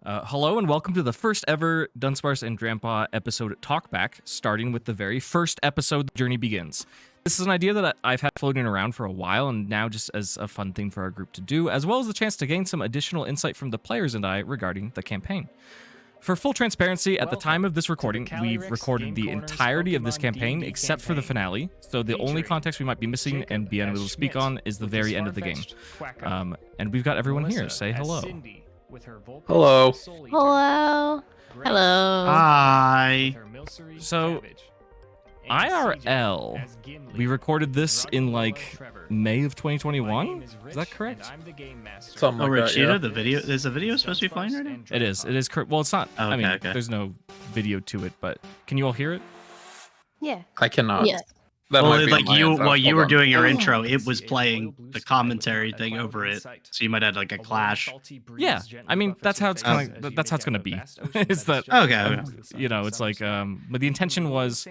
Hello and welcome to the first ever Dunsparce and Drampa episode Talkback, starting with the very first episode, The Journey Begins. This is an idea that I've had floating around for a while, and now just as a fun thing for our group to do, as well as the chance to gain some additional insight from the players and I regarding the campaign. For full transparency, at the time of this recording, we've recorded the entirety of this campaign except for the finale, so the only context we might be missing and be unable to speak on is the very end of the game. And we've got everyone here. Say hello. Hello. Hello. Hello. Hi. So, IRL, we recorded this in like May of 2021? Is that correct? Something like that, yeah. The video, is the video supposed to be playing right now? It is. It is correct. Well, it's not. Oh, I mean, okay. there's no video to it, but can you all hear it? Yeah. I cannot. Yes. That Well, might be like on my you, end, so while you hold were on. doing your intro, it was playing the commentary thing over it, so you might have like a clash. Yeah. I mean, that's how it's kind of. That's how it's gonna be. Is that? Okay. You know, it's like. But the intention was,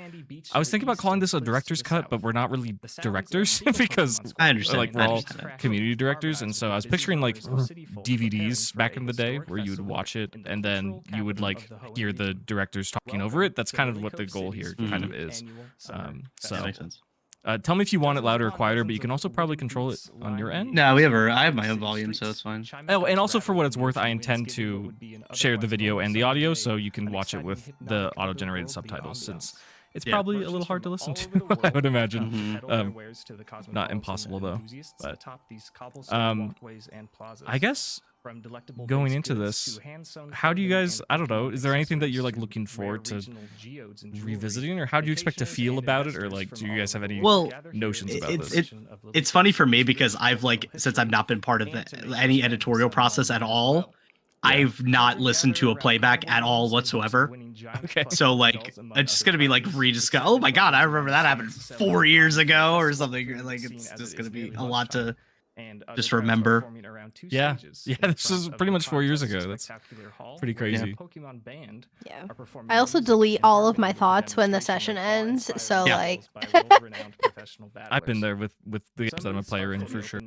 I was thinking about calling this a director's cut, but we're not really directors because I understand. like we're I all understand. community directors, and so I was picturing like DVDs back in the day where you would watch it and then you would like hear the directors talking over it. That's kind of what the goal here kind of is. That So makes sense. tell me if you want it louder or quieter, but you can also probably control it on your end. No, I have my own volume, so it's fine. Oh, and also for what it's worth, I intend to share the video and the audio so you can watch it with the auto-generated subtitles, since it's probably a little hard to listen to, I would imagine. Not impossible, though. But I guess going into this, how do you guys, I don't know, is there anything that you're like looking forward to revisiting, or how do you expect to feel about it, or like do you guys have any notions about this? It's funny for me because I've like, since I've not been part of any editorial process at all, I've not listened to a playback at all whatsoever. Okay. So like, it's just gonna be like rediscuss. Oh my god, I remember that happened 4 years ago or something. Like it's just gonna be a lot to just remember. Yeah, this is pretty much 4 years ago. That's pretty crazy. Yeah. I also delete all of my thoughts when the session ends, so Yeah. like I've been there with the games that I'm a player in for sure.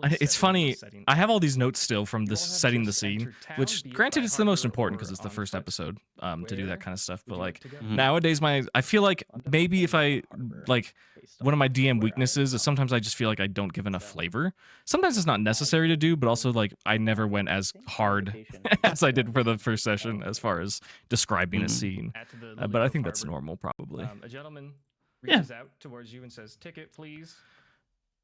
It's funny, I have all these notes still from this setting the scene, which granted it's the most important because it's the first episode to do that kind of stuff, but like nowadays I feel like maybe if I like one of my DM weaknesses is sometimes I just feel like I don't give enough flavor. Sometimes it's not necessary to do, but also like I never went as hard as I did for the first session as far as describing a scene. But I think that's normal probably. A gentleman reaches out towards you and says, "Ticket, please."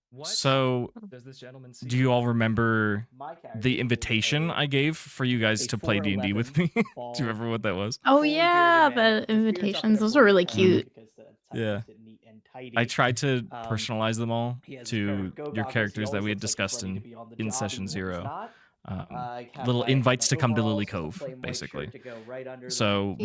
What So does this gentleman see? do you all remember the invitation I gave for you guys to play D&D with me? Do you remember what that was? oh yeah, the invitations, those were really cute. Yeah. I tried to personalize them all to your characters that we had discussed in session 0. Little invites to come to Lilycove, basically. So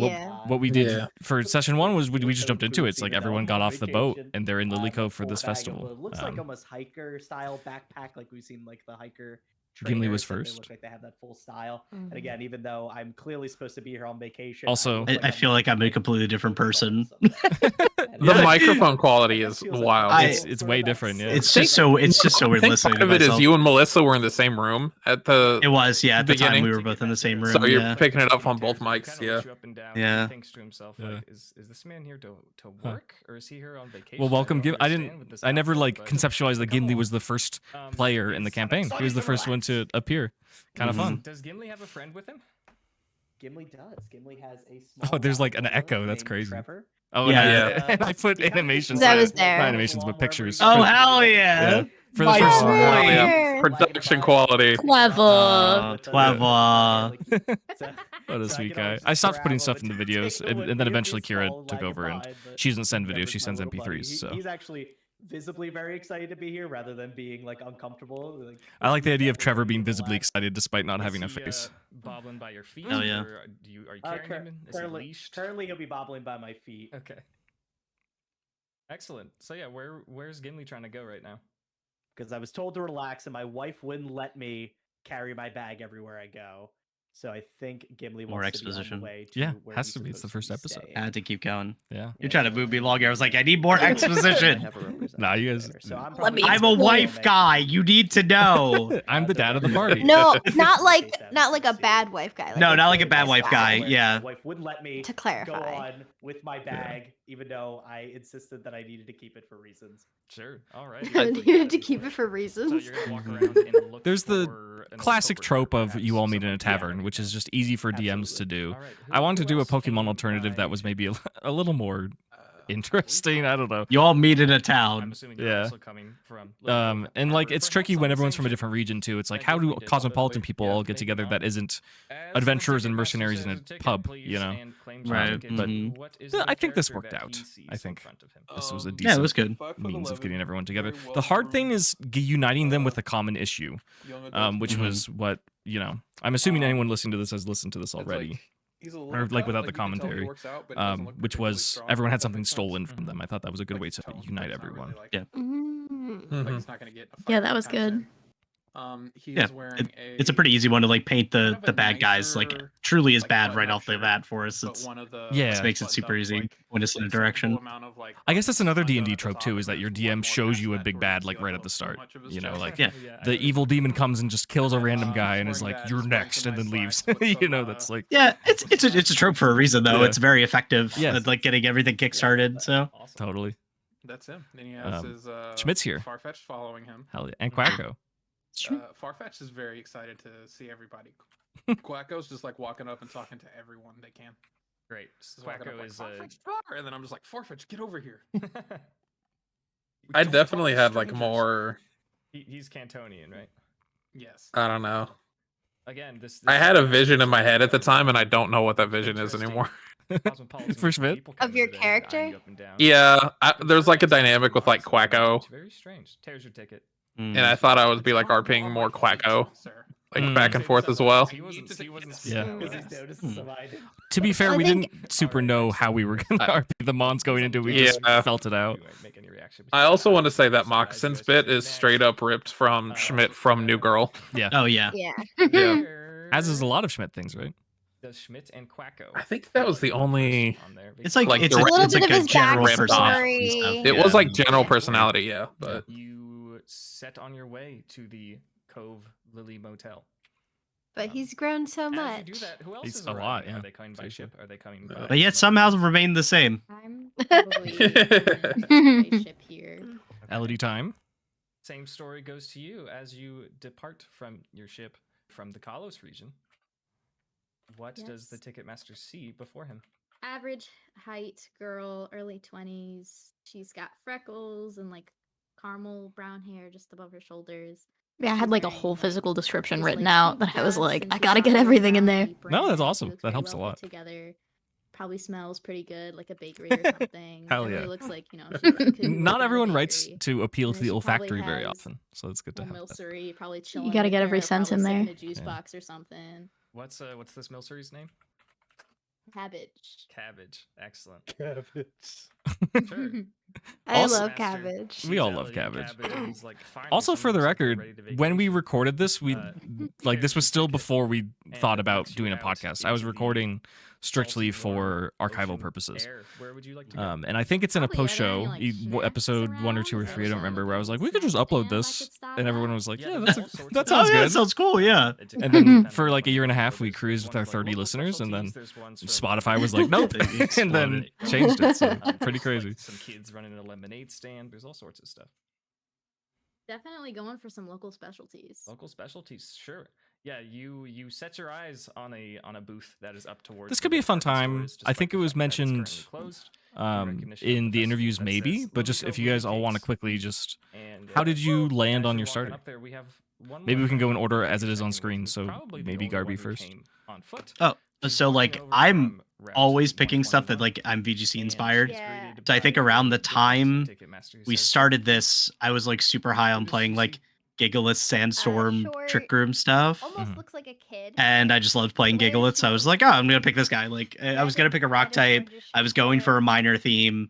what we did for session 1 was we just jumped into it. It's like everyone got off the boat and they're in Lilycove for this festival. It looks like almost hiker style backpack, like we've seen like the hiker. Gimli was trainers, first. They look like they have that full style. And again, even though I'm clearly supposed to be here on vacation, Also- I feel like I'm a completely different person. The microphone quality is wild. It's way different, yeah. It's just so weird I think listening part to of it is myself. you and Melissa were in the same room at the. It was, yeah. At the time, beginning. we were both in the same room. So you're yeah. picking it up on both mics, yeah. Yeah. He thinks to himself, Yeah. like, is this man here to work, or is he here on vacation? Well, welcome. I I never like conceptualized that Gimli was the first player in the campaign. He was the first one to appear. Kind of fun. Does Gimli have a friend with him? Gimli does. Gimli has a small. Oh, there's like an brother echo. That's named crazy. Trevor. Oh, Yeah, and and I put animations. That was not there. animations, but pictures. Oh, For- hell yeah. For the My first boy. Oh, yeah. Production quality. Clever. Oh, clever. What a sweet guy. I stopped putting stuff in the videos, and then eventually Kira took over, and she doesn't send videos, she sends MP3s, so. He's actually visibly very excited to be here rather than being like uncomfortable. Like, I like the idea of Trevor being visibly excited despite not having a face. Bobbling by your feet. Oh, yeah. Or are you carrying him? Is he leashed? currently he'll be bobbling by my feet. Okay. Excellent. So yeah, where's Gimli trying to go right now? Because I was told to relax and my wife wouldn't let me carry my bag everywhere I go. So I think Gimli More wants to be on exposition. the way to Yeah, where has he's to be. It's the supposed first to be episode. I had to keep going. Yeah. You're trying to move me along here. I was like, I need more exposition. Nah, you guys- So I'm, Let me probably I'm a explain. wife guy. You need to know. I'm the dad of the party. No, not like a bad wife guy. No, not like a good bad wife guy. Where Yeah. My wife wouldn't let me To go clarify. on with my bag, even though I insisted that I needed to keep it for reasons. Sure. All right. I needed to keep it for So reasons. you're gonna walk around and look There's the for an classic old trope coworker, of perhaps you all meet in someone a tavern, which is just easy for DMs to do. All right, I wanted to do a else Pokemon came alternative that by? was maybe a little more interesting. I don't know. You all meet in a I'm town. assuming you're Yeah. also coming from Lilycove. And like it's Perhaps tricky on when the everyone's same from a ship. different region too. It's like Like how if do we did all the cosmopolitan way- people yeah, all get maybe together not. that isn't As adventurers the and ticket mercenaries in master a says, pub, "Ticket, you know? please," and claims Right, your ticket. but What is I the think this character worked that out. he sees I in think front of him? this was a Yeah, it decent was good. means of getting everyone together. The hard thing is uniting them with a common issue, which was what, you know, I'm assuming anyone listening to this has listened to this already. Or like without the commentary, which was everyone had something stolen from them. I thought that was a good way to unite everyone. Yeah. Mhm. Yeah, that was good. Yeah, it's a pretty easy one to like paint the bad guys like truly as bad right off the bat for us. It's Yeah. it makes it super easy. Point us in a direction. I guess that's another D&D trope too, is that your DM shows you a big bad like right at the start. You know, like Yeah. the evil demon comes and just kills a random guy and is like, "You're next," and then leaves. You know, that's like Yeah, it's a trope for a reason though. Yeah. It's very effective Yes. at like getting everything kickstarted. So totally. That's him. Then he has his Schmidt's here. Farfetch following him. Hell yeah. And Quacko. Farfetch is very excited to see everybody. Quacko's just like walking up and talking to everyone they can. Great. Just walking up Quacko like, is Farfetch, Far! And then I'm just like, Farfetch, get over here. I definitely had like more. He's Cantonian, right? Yes. I don't know. Again, this I had a vision in my head at the time, and I don't know what that vision is anymore. For Schmidt? Of your character? Yeah, there's like a dynamic with like Quacko, Very strange. Tears your ticket. and I thought I would be like RPing more Quacko, like back and forth as well. He wasn't Yeah. Because he's noticed some items. To be fair, I we think- didn't super know how we were gonna RP the Mons going into it. We just Yeah. felt it out. Make any reaction. I also want to say that Moccasins bit is straight up ripped from Schmidt from New Girl. oh yeah. Yeah. Yeah. As is a lot of Schmidt things, right? Does Schmidt and Quacko. I think that was the only. on there It's like, Like it's the a, A little it's bit like of a his general backstory. personality and stuff. It Yeah. was like general personality, yeah, but You set on your way to the Cove Lily Motel. But he's grown so As much. you do that, who else It's is a arriving? lot, yeah. Are they coming by ship? Are they coming by? But yet somehow remained the same. I'm probably in a ship here. LED time. Same story goes to you as you depart from your ship from the Kalos region. What does the Yes. ticket master see before him? Average height girl, early 20s. She's got freckles and like caramel brown hair just above her shoulders. Yeah, I had She's like a wearing, whole physical description this, written like, out pink that I was dress, like, and I she's gotta got get a everything in there. brownie No, that's brand. awesome. She looks That very helps a well lot. put together. Probably smells pretty good, like a bakery or something. Hell It really yeah. looks like, you know, she could work Not in a everyone writes bakery. to appeal And to then the she probably olfactory very has often, so it's good to have that. Milcery, probably chilling. gotta with get every her, sense in probably there. sipping a juice Yeah. box or something. What's this Milcery's name? Cabbage. Cabbage. Excellent. Cabbage. Sure. I Also- love Master. cabbage. We all She's love elegant cabbage. and he's like, "Finally, Also, for the someone who's, like, record, ready to when we vacation." recorded this, we like this was still before we and thought about lets you doing a out podcast. I was into the recording strictly salty, warm for archival ocean purposes. air. Where would you like to go? And I think it's in a Probably, post are there any, show, like, snacks episode 1 or 2 or around? 3. I don't Or remember. Where I was like, something we could just snack upload stand I this, could stop and everyone at? was like, Yeah, yeah, there's that's all sorts that of sounds Oh yeah, good. that sounds cool. Yeah. It And depends then on for like a year and a half, there's we ones cruised with our like 30 local listeners, and then specialties, there's ones from Spotify was like, nope, They and then exploded. changed it. So There's, pretty like, crazy. some kids running a lemonade stand. There's all sorts of stuff. Definitely going for some local specialties. Local specialties, sure. Yeah, you set your eyes on a booth that is up towards. This where could be the a fun department store time. is, I despite think the it was fact that it's currently mentioned closed. in recognition of the the interviews festival that maybe, says but just if you Lilycove guys all want to Dates. quickly just And, how did you well, land as on you're your walking starter? up there, we have one Maybe more we can go in friend order that as it you're is on checking screen, with, so who's probably the maybe only one Garby who first. came on foot. Oh, She's so walking like over I'm from Route always picking stuff that 121, like I'm VGC and inspired. she's Yeah. greeted So I think by around the a different time Ticketmaster who we says, started this, I was like super high on playing like Gigalith Sandstorm short, Trick Room stuff. Almost Mhm. looks like a kid. And I just loved playing Wears Gigalith, so I was like, oh, I'm gonna pick this guy. Like I was gonna pick a rock type. I was going for a minor theme.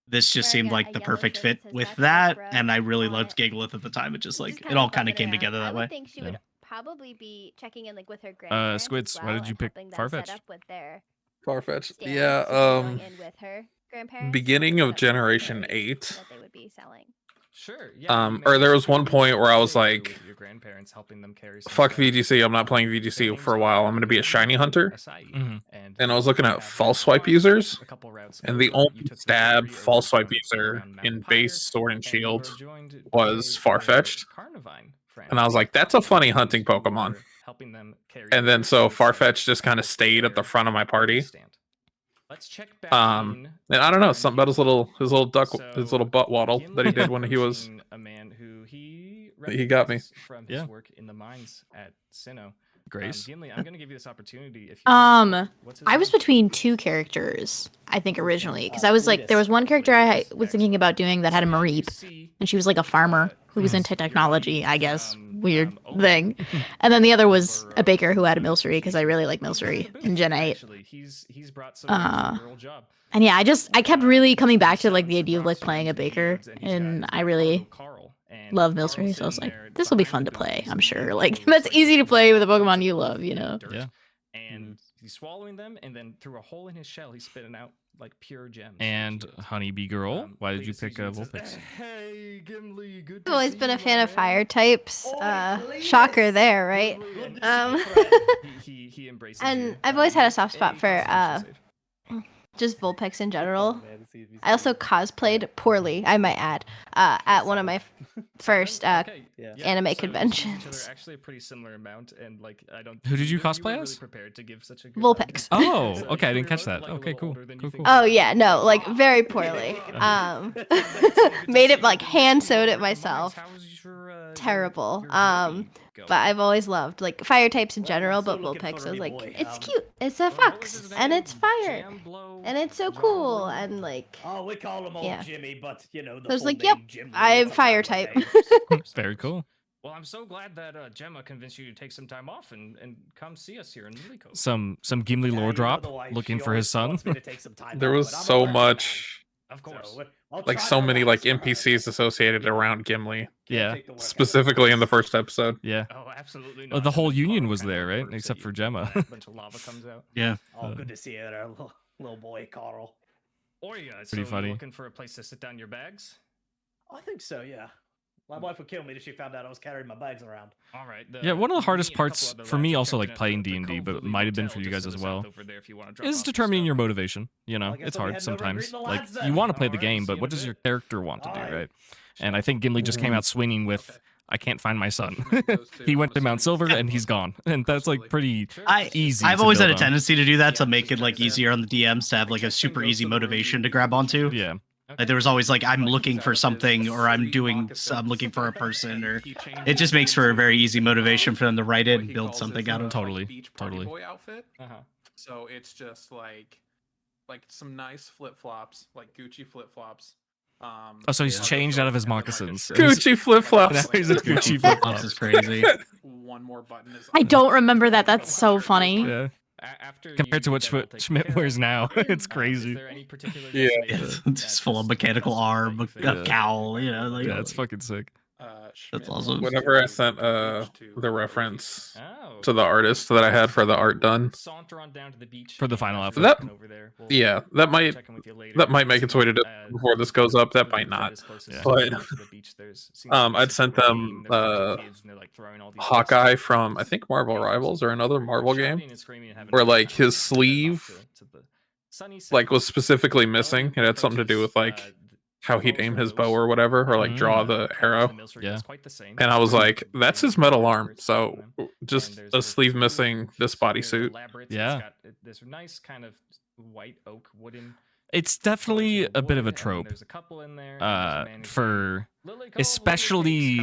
This just Wearing seemed a like the yellow perfect shirt that fit says with "That's that, Bro" and I really on loved it. Gigalith at the time. It just Which like is it all fun kind of to came do. together I that would way. think she Yeah. would probably be checking in like with her grandparents. Squids, as why well did you and pick helping them Farfetch? set up with their Farfetch. stands, Yeah. so going in with her grandparents. Beginning to of set up the Generation berries 8. that they would be selling. Sure. Yeah. Or there was one point where I was like, with your grandparents helping them carry some fuck stuff. VGC, I'm not playing Their VGC names for a while. I'm are going to be a shiny Lily, hunter. Acai, Mhm. And I was looking you at have false red swipe farms, users. a couple routes And the over. only You took the stab ferry false over swipe to user around Mount in Pyre, base Sword and and you Shield were joined was by the Farfetched. Carnivine And I was like, that's a funny hunting Pokemon. helping them carry And then their so food stuff Farfetch just kind of to stayed at the their front of my party. stand. Let's check back And in I don't know, on something about his little duck, his little So, butt waddle that he Gimli did when he was. approaching a man who he He got me. recognizes from his Yeah. work in the mines at Sinnoh. Grace. Gimli, I'm going to give you this opportunity. If you what's his I was name? between two characters, I think originally, because I was like, there was one character I was thinking about doing that had a Mareep, and she was like a farmer who was into technology, I guess. Weird thing. And then the other was a baker who had a milcery, because I really like milcery in Gen 8. Actually, he's brought some rural job. And yeah, I kept really coming back to like the idea of like playing a baker, and I really love milcery, so I was like, this will be fun to play, I'm sure. Like, that's easy to play with a Pokemon you love, you know? Yeah. And he's swallowing them, and then through a hole in his shell, he's spitting out like pure gems. And Honeybee Girl, why did you pick Vulpix? Hey, Gimli, good I've always been a fan of fire types. Shocker there, right? He embraces And you, I've always had a any soft spot for constitution save. just Vulpix in general. I also cosplayed poorly, I might add, at one of my first Okay, anime so we see each conventions. other actually a pretty similar amount, and like I don't. Who did you were cosplay really as? prepared to give such a good Vulpix. Oh, So okay, I didn't you're catch that. like a Okay, little cool. older than you Cool, think cool. you Oh are. yeah, no, like very poorly. Made it like hand sewed it myself. Terrible. But I've always loved like fire types in general, but Vulpix I was like, it's cute. It's a fox and it's fire. And it's so cool and like Oh, we call him old Yeah. Jimmy, but you know the I was full like, name yep, Jimmy, I'm it's a fire family type. name. Very cool. Well, I'm so glad that Gemma convinced you to take some time off and come see us here in Lilycove. Some Gimli Yeah, lore you know drop, the wife, looking she for his always son. wants me to take some time There off, was but I'm so allergic. much, Of course. So, I'll like try so my many best, like but, NPCs associated around Gimli, can't Yeah. take the work out of specifically in the this. first episode. Yeah. Oh, absolutely Well, not. the And whole then union Carl was kinda there, right? orders Except that for you- Gemma. A bunch of lava comes out. Yeah. Oh, good to see you there, little boy, Carl. Or you guys, Pretty so funny. you're looking for a place to sit down your bags? I think so, yeah. My wife would kill me if she found out I was carrying my bags around. All right. Yeah, one of the hardest me and a couple parts other for lads me are also checking like in at playing the D&D, but it Cove might have been Hotel for you just guys to as the south well. over there if you wanna drop Is off some determining stuff. your motivation. You know, Well, I guess it's I'll be hard heading over and sometimes. greeting the Like lads then. you want to play the Alright, game, see but you what in a does your bit. character want to do, Alright. right? And I think Gimli just came out swinging with, Okay. "I can't find my son." Those two, He I'm went to Mount assuming. Silver and he's gone, and that's like pretty Sure. easy. I've to always had build a on. tendency to do that to Yeah, make it like because easier on the DMs to have like a Jackson super goes easy to the motivation to ravine grab onto. Yeah. Like there was always like I'm Like, looking he's for out of his something or I'm street doing moccasins. I'm looking for a person or He changes it just makes for a very easy his, motivation for them to write it what and he build calls something his, out of. Totally, beach party totally. boy outfit. Uh-huh. So it's just like some nice flip flops, like Gucci flip flops. Oh, so he's Yeah. changed out of his and then, like, a moccasins. shirt. Gucci flip Now flops. he's a Gucci Flip flip flops is crazy. One more button is. I don't remember that. That's so funny. Yeah. After Compared to you what get that all taken Schmidt care wears of, now, it's is crazy. there any particular Yeah. destination It's just full of mechanical arm, that you a think- cowl, you know, like Yeah, it's fucking sick. Schmidt awesome. wants Whenever I to sent go to beach to the reference Oh. to the artist that I had for the art done, Saunter on down to the beach For the and final as you're outfit. walking over there, we'll yeah, that might check in with you later. make its way to before this goes up. That might not. Yeah. But, I'd sent them Hawkeye from I think Marvel Rivals or another Marvel game, where like his sleeve like was specifically missing. It had something to do with like how he'd aim his bow or whatever, or like draw the arrow. Yeah. And I was like, that's his metal arm. So just a sleeve missing this bodysuit. Yeah. This nice kind of white oak wooden. It's definitely a bit of a trope. There's a couple in there. For especially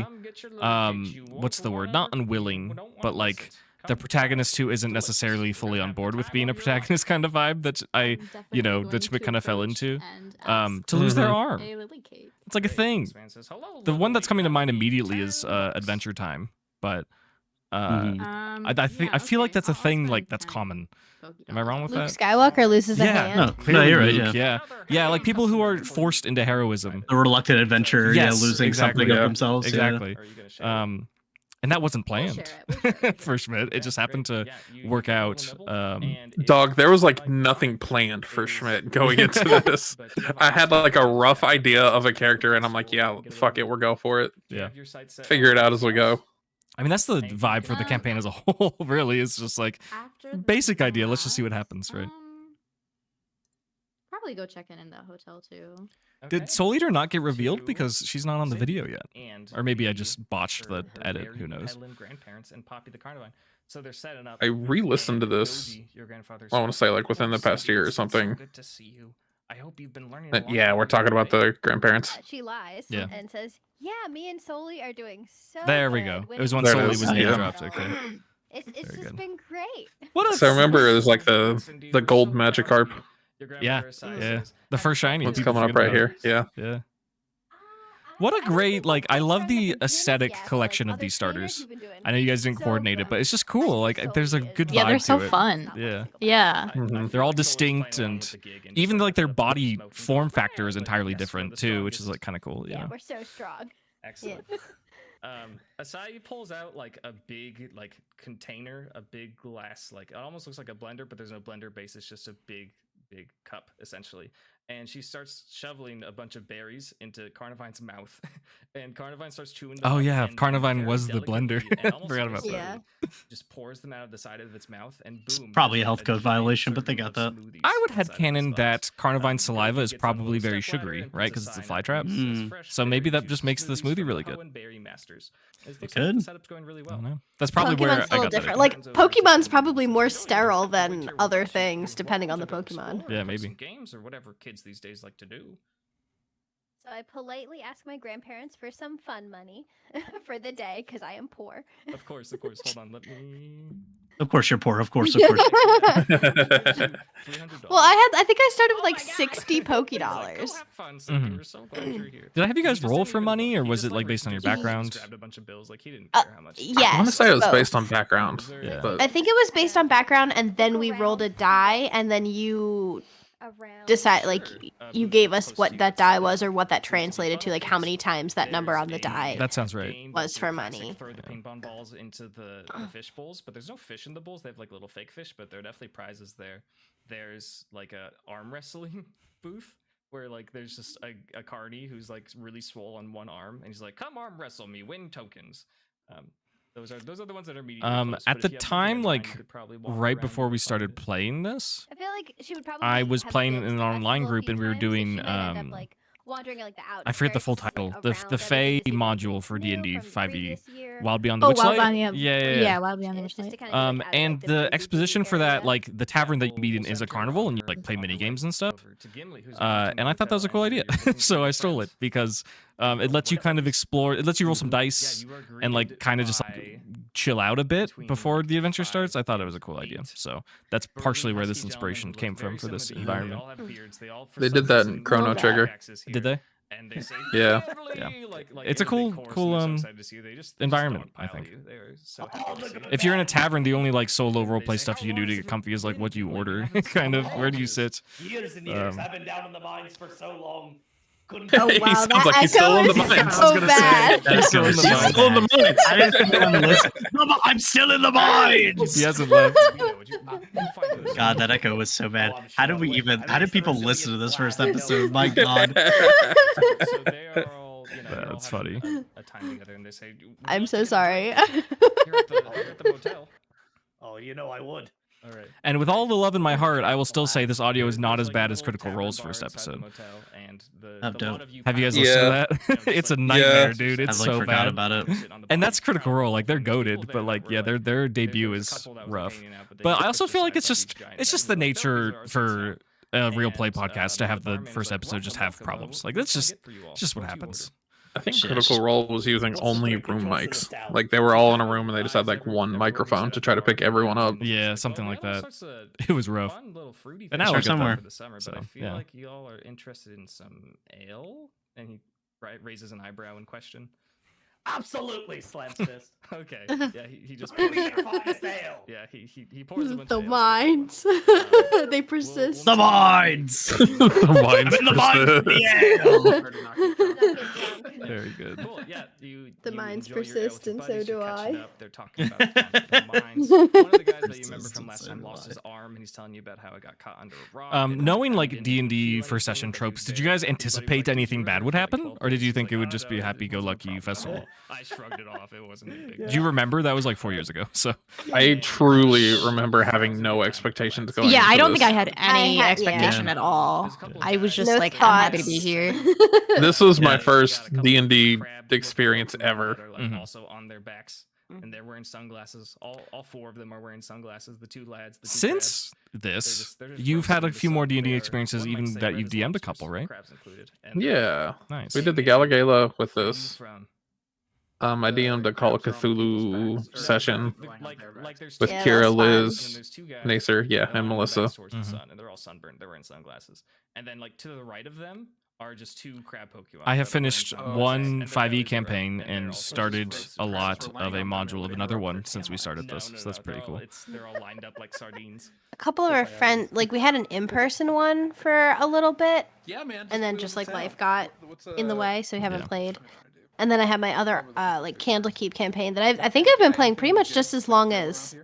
what's the word? Not unwilling, but like the protagonist who isn't necessarily fully on board with being a protagonist kind of vibe that that Schmidt kind of fell into. To lose their arm. It's like a thing. The one that's coming to mind immediately is Adventure Time, but I feel like that's a thing like that's common. Am I wrong with Luke that? Skywalker loses a hand. No, Clearly you're right. Luke, Yeah. yeah, like people who are forced into heroism. The reluctant adventurer, Yes, losing exactly, something of yeah. themselves. Exactly. And that wasn't We'll planned share it. We'll share it. for Schmidt. It just happened to work out. Dog, there was like nothing planned for Schmidt going into this. I had like a rough idea of a character, and I'm like, yeah, fuck it, we'll go for it. Yeah. Figure it out as we go. I mean, that's the vibe for the campaign as a whole, really. It's just like, After the basic idea. Let's just see what class, happens, right? Probably go check in that hotel too. Did Soul Eater not get revealed because she's not on the video yet? Or maybe I just botched the edit. Who knows? Grandparents and Poppy the Carnivine. So they're setting up. I re-listened to this. I want to say like within the past year or something. Good to see you. I hope you've been learning. Yeah, we're talking about the grandparents. She lies Yeah. and says, "Yeah, me and Soli are doing so." There we good. go. It was when There it Soul is. was name Yeah. dropped. Okay. It's Very just good. been great. What a So remember, there's like the gold Magikarp. Yeah, yeah. The first shiny. What's people coming up forget right about here? it. Yeah. Yeah. What a great, like, I love the Starting with aesthetic Units, yeah, so, collection like, of these other trainers starters. you've been doing I know you guys didn't so coordinate it, fun. but it's just cool. Like, there's a good vibe Yeah, they're so to it. fun. Yeah. Yeah. Mhm. They're all distinct, and even like their body form factor is entirely different too, which is like kind of cool. Yeah, Yeah. we're so strong. Excellent. Asai pulls out like a big like container, a big glass, like it almost looks like a blender, but there's no blender base. It's just a big cup essentially. And she starts shoveling a bunch of berries into Carnivine's mouth, and Carnivine starts chewing them. Oh up, yeah, and Carnivine very was the blender. delicately and almost Forgot about slowly that. just pours them out of the side of its mouth, and boom. Probably a there's health code giant violation, but they circle got of that. smoothies I would inside of its headcanon lungs. that Carnivine's Then saliva he is gets on a probably little very step ladder sugary, and right? puts Because it's a sign fly up trap. that says Mm. fresh So maybe berry that just juice makes the smoothies smoothie from really good. Hoenn Berry Masters. It looks like could. the setup's going really I well. don't know. That's probably where Pokemon's a I little got that different. idea. Like Pokemon's probably more sterile than other things, depending on the Pokemon. Yeah, maybe. Games or whatever kids these days like to do. So I politely ask my grandparents for some fun money for the day because I am poor. Of course. Hold on, let me. Of course you're poor. Of course. well, $300. I think I started with like 60 Poké Go dollars. have fun, Mhm. Sadie. We're so glad you're here. Did I have you guys He just roll didn't for even money, look. or He was just, it like based on your he just background? grabbed a bunch of bills. Like he didn't care how much. yes. I want to say it was both. based on background, Yeah. but I think it was based on background, and then we rolled a die, and then you Around. decide, like, Sure. you gave us what that die was or what that translated to, like how many times that number on the die. That sounds right. Game was the for classic money. Throw the ping pong balls into the fish bowls, but there's no fish in the bowls. They have like little fake fish, but there are definitely prizes there. There's like a arm wrestling booth where like there's just a carny who's like really swole on one arm, and he's like, "Come arm wrestle me, win tokens." Those are the ones that are medium. At the time, like right before we started playing this, I feel like she would probably. I was have playing been in to an the online festival a group, few and we were times, so doing she might end up, like, wandering like the I forget the full outskirts, title. like, The around the everything Fae to see module what's for new D&D from 5e, previous year. Wild Beyond the Oh, Witchlight. Wild Beyond the Yeah. Wild Beyond the It's just Witchlight. to kind of get out of, like, And the the movie exposition for that, area. like the tavern that you meet in, is a carnival, and you like play mini games and stuff. And I thought that was a cool idea, so I stole it because it lets you kind of explore. It lets you roll some dice and like kind of just like chill out a bit before the adventure starts. I thought it was a cool idea, so that's partially where this inspiration came from for this environment. they did that in Chrono that. Trigger. Did they? And they say, Yeah. Yeah. Like, It's a they cool- course cool, and they're so excited to see you. They just environment, I stockpile think. you. They're so happy to see you. If you're in a tavern, the only like solo roleplay stuff you can do to get comfy is like what do you order, kind of. Where do you sit? Years and years. I've been down in the mines for so long. Couldn't Oh He wow, sounds that like he's echo still in the is mines. so bad. That He's still in echo is the so mines. Still in the bad. mines. I didn't even listen. I'm still in the mines. He hasn't left. God, that echo was so bad. Oh, I'm How sure did we it even? was. How did people I mean, listen to this first black. episode? My God. So they are all, they're all That's having funny. A time together, and they say, "Would you I'm like so to get a sorry. drink here at the motel?" Oh, you know I would. All right. And with all the love in my heart, I will still say this audio is not as bad as Critical Role's first episode. Oh, dope. Have you guys Yeah. listened to that? It's a nightmare, Yeah. dude. It's I like so forgot bad. about it. And that's Critical Role. Like they're goated, but like yeah, their debut is rough. But I also feel like it's just the nature for a real play podcast to have the first episode just have problems. Like that's just what happens. I think Shit. Critical Role was using only room mics. Like they were all in a room and they just had like one microphone to try to pick everyone up. Yeah, something like that. It was rough. But now Start we'll get somewhere. there. For the summer, So, but I feel yeah. like you all are interested in some ale. And he raises an eyebrow in question. Absolutely slams fist. Okay. Yeah, he just Bring me your finest ale. Yeah, he pours a bunch The of ale. mines. They persist. The mines. The mines I'm in the mines for the ale. Very good. Cool. Yeah, The you mines enjoy your ale persist, with your and so buddies, do you're catching I. up, they're talking about the mines. One of the guys that you remember from last time lost his arm, and he's telling you about how it got caught under a rock. Knowing like didn't D&D feel first anything, session but he tropes, was did you there. guys Everybody was anticipate like, anything "You bad were would there for, happen, 12 or did you days." think He's it like, would "Oh, just be a no, it happy-go-lucky wasn't a festival? problem." I shrugged it off. It wasn't a big deal. Do you remember? That was like 4 years ago. So I truly remember having no expectations going Yeah, into I don't this. think I had any yeah. expectation at all. I was just No like, I'm happy to thoughts. be here. This was my Yeah, first you got a couple D&D crab looking experience Pokemon ever. that are, like, Mhm. also on their backs, and they're wearing sunglasses. All 4 of them are wearing sunglasses. The 2 lads. The 2 since crabs, this, they're just you've had roasting a the few more sun. D&D They are, experiences, one might even say, that red you've as DM'd a lobsters, couple, right? crabs included. And Yeah. Nice. We did the Galagala with where are you this. from? I DM'd a Call of Cthulhu session Like there's with Yeah, Kira, that's fun. and then Liz, there's 2 guys. Nacer, yeah, that are and on their Melissa. backs towards the Mhm. sun, and they're all sunburned. They're wearing sunglasses. And then like to the right of them are just 2 crab Pokemon. I have that are wearing finished sunglasses, one and their 5e bellies are red, campaign and they're and also just started roasted a crabs. lot for of lining a up on module their of way another to one Rockford since we Camelot. started this. So that's pretty cool. They're all lined up like sardines. A couple of our friends, like we had an in-person one for a little bit, Yeah, man. and then wheel just the like tail. life got What's, in the way, so we haven't Yeah. played. And then I have my other like Candlekeep campaign that I think I've been playing pretty much just as long as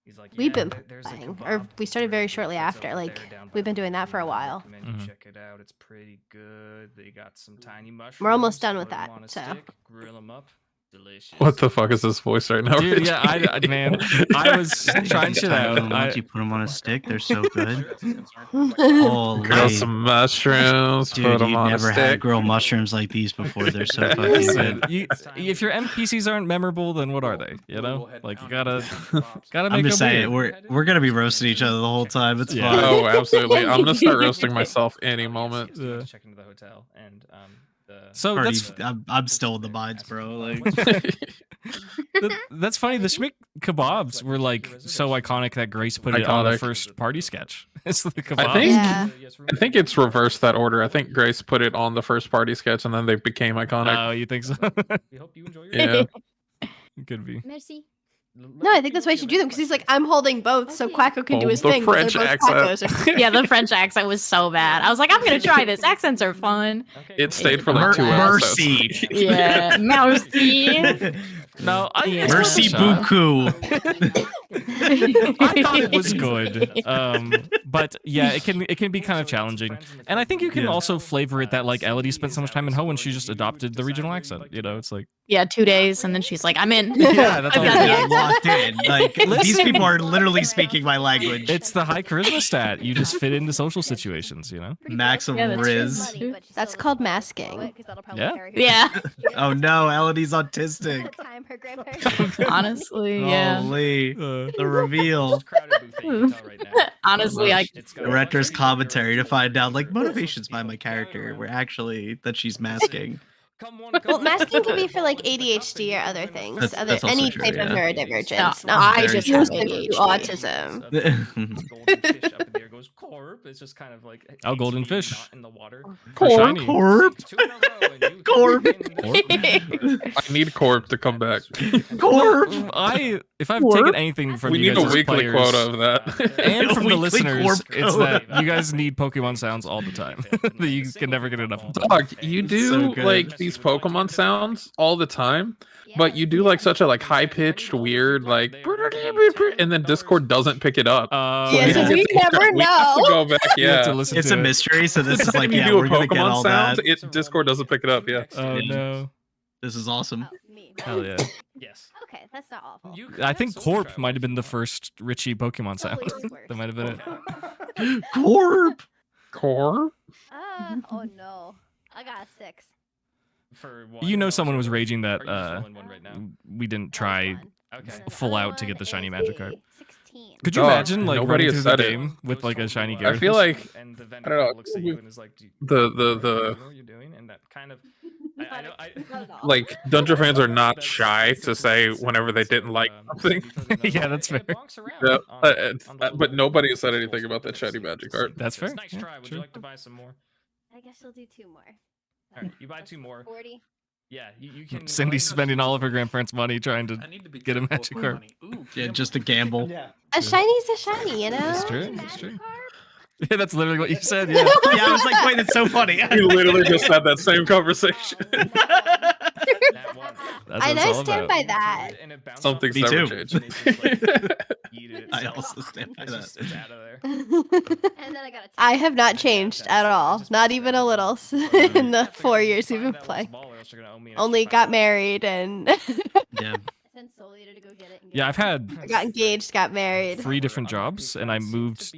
He's like, we've been there's a playing, kebab or we started very really shortly good after. over Like there down by we've been the doing that for a river. I while. recommend you Mhm. check it out. It's pretty good. They got some tiny mushrooms. We're almost done with put 'em that, on a so. stick, grill 'em up. Delicious. What the fuck is this voice right now? Dude, yeah, Richie? man, I was trying shit out. Once you put them on a stick, they're so good. Grill Holy. some mushrooms, put Dude, them you've on a never had stick. grilled mushrooms like these before. They're so fucking Listen, good. if your NPCs aren't memorable, then what are they? You know, like you gotta make I'm just them saying, weird. we're gonna be roasting each other the whole time. It's Yeah. fine. Oh, absolutely. I'm gonna start roasting myself any Yes, moment. yes, you have Yeah. to check into the hotel and So Already- that's I'm still in the mines, bro. Like, that's funny. The Schmick kebabs were like so iconic that Grace put it on the Iconic. first party sketch. It's the kebab. I think Yeah. I think it's reversed that order. I think Grace put it on the first party sketch and then they became iconic. Oh, you think so? We hope you enjoy your Yeah. Could be. Merci. No, I think that's why you should do them because he's like, I'm holding both, so Okay. Quacko can do Hold his the thing. but they're French both accent. Quackos. Yeah, the French accent was so bad. I was like, I'm gonna try this. Accents are fun. It stayed for like 2 Mercy. episodes. Yeah, merci. No, Yeah. Mercy Buku. beaucoup. I thought it was good. But yeah, it can be kind of challenging. And I think you can Yeah. also flavor it that like Elodie spent so much time in Hoenn, she just adopted the regional accent. You know, it's like Yeah, 2 days, and then she's like, I'm in. yeah, that's all. I've got the I'm locked in. Like these Listen. people are literally speaking my language. It's the high charisma stat. You just fit into social situations, you know? Max of Yeah, that's Riz. That's called masking. Yeah. Yeah. Oh no, Elodie's autistic. Time her grandparents. Honestly, yeah. Holy, Uh, the reveal. Honestly, I Director's commentary to find out like motivations by my character were actually that she's masking. Well, masking can be for like ADHD or other things, That's also any true, type of yeah. neurodivergence. No, not I just have exclusive to ADHD. autism. Golden fish up in the air goes corp. It's just kind of like Oh, hates golden being fish. not in the water. Shiny. Corp. 2 in a row, and you Corp. I need Corp to come back. Corp. If I've Corp. taken anything from We you need guys a as weekly players, quota of that. and from the Weekly listeners, Corp it's quota. that you guys need Pokemon sounds all the time. That you can never get enough of them. Dog, you do So good. like these Pokemon sounds all the time, but you do like such a like high pitched, weird like, and then Discord doesn't pick it up. Yeah, so we we have to- never we have to know. go back. You have to Yeah, listen It's to a it. mystery, so this is like, you yeah, do a we're gonna get Pokemon all sound, that. Discord doesn't pick it up. Yeah. Oh no! This is awesome. Oh, me. Hell yeah! Yes. Okay, that's not awful. I think Corp might have been the first Richie Pokemon sound. Totally worse. That might have been it. Corp. Core. Oh no. I got a 6. For one, You know, no, someone was so- raging are that you just rolling one right now? we didn't That was try fun. Okay. And then full other out to get one the shiny is magic a card. 16. Could you Dog, imagine like nobody running has through the said it. game with like a shiny I Gyarados? feel like And the I don't know, looks at you and is like, "Do you the know what you're doing?" And that kind of, I know, Not at all. like Dungeon fans are not shy to say whenever they didn't like something. Yeah, that's fair. Yeah, but nobody has said anything about that shiny magic art. That's fair. Nice Yeah, try. Would true. you like to buy some more? I guess I'll do 2 more. All right, you buy 2 more. 40. Yeah, you can. Cindy's spending all of her grandparents' money trying to I need to be get a careful magic with my card. money. Ooh, Yeah, gamble. just a gamble. Yeah. A shiny's a shiny, you know? That's true. Magic That's true. card? Yeah, that's literally what you said. Yeah. Yeah, I was like, wait, it's so funny. We literally just had that same conversation. That one. That's I what it's all stand about. by that. And it bounces Something's off the never side, changed. and it's just like, eat it. I also stand by It's that. just- it's out of there. And then I got a I have not changed at all. Not even a little in the 4 years we've been playing. Only got married and Yeah. sent Solia to go get it. And Yeah, get I've had got engaged, got married. 3 different jobs, and I moved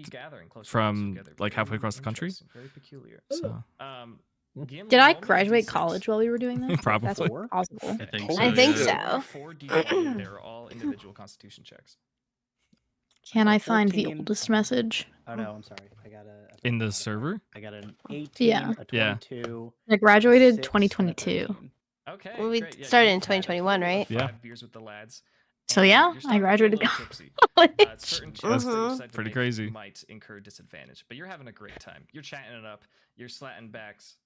from like halfway across the country. Very peculiar. So Did I graduate college while we were doing that? Probably. That's possible. I think I think yeah. so. 4 D, they're all individual constitution checks. Can I find the 13. oldest message? Oh no, I'm sorry. I got a. in the server. I got an 18, Yeah. a Yeah. 22. I graduated 6, 2022. 13. Okay. Well, we great. Yeah, started you've in had 2021, right? 5 Yeah. beers with the lads. So and yeah, you're I starting to graduated feel a little tipsy. college. Certain checks that you Mhm. decide to Pretty make crazy. might incur disadvantage, but you're having a great time. You're chatting it up. You're slapping backs.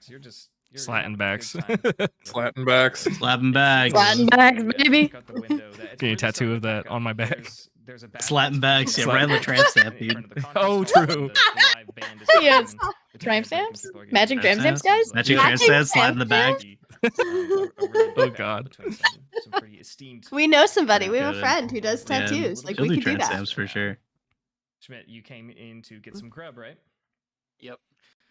You're just you're Slatting having a backs. good time. Slatting backs. Slapping bags. Slapping bags, baby. Look out the window. It's Getting a really tattoo starting of to that back on up. my back. There's a band Slapping that's bags. Yeah, playing right on the in tramp stamp, front dude. of the Oh, conference hall, true. the live band is Yes. playing. The Tramp tattoo stamps? people are getting Magic tattooed. tramp stamps, guys? Magic Yeah. tramp stamps, slide in the bag. A really Oh, big God. battle between some pretty esteemed. We know somebody. We have a Good. friend who does Yeah. tattoos. Like She'll we do could do tramp that. stamps for sure. Schmidt, you came in to get some grub, right? Yep.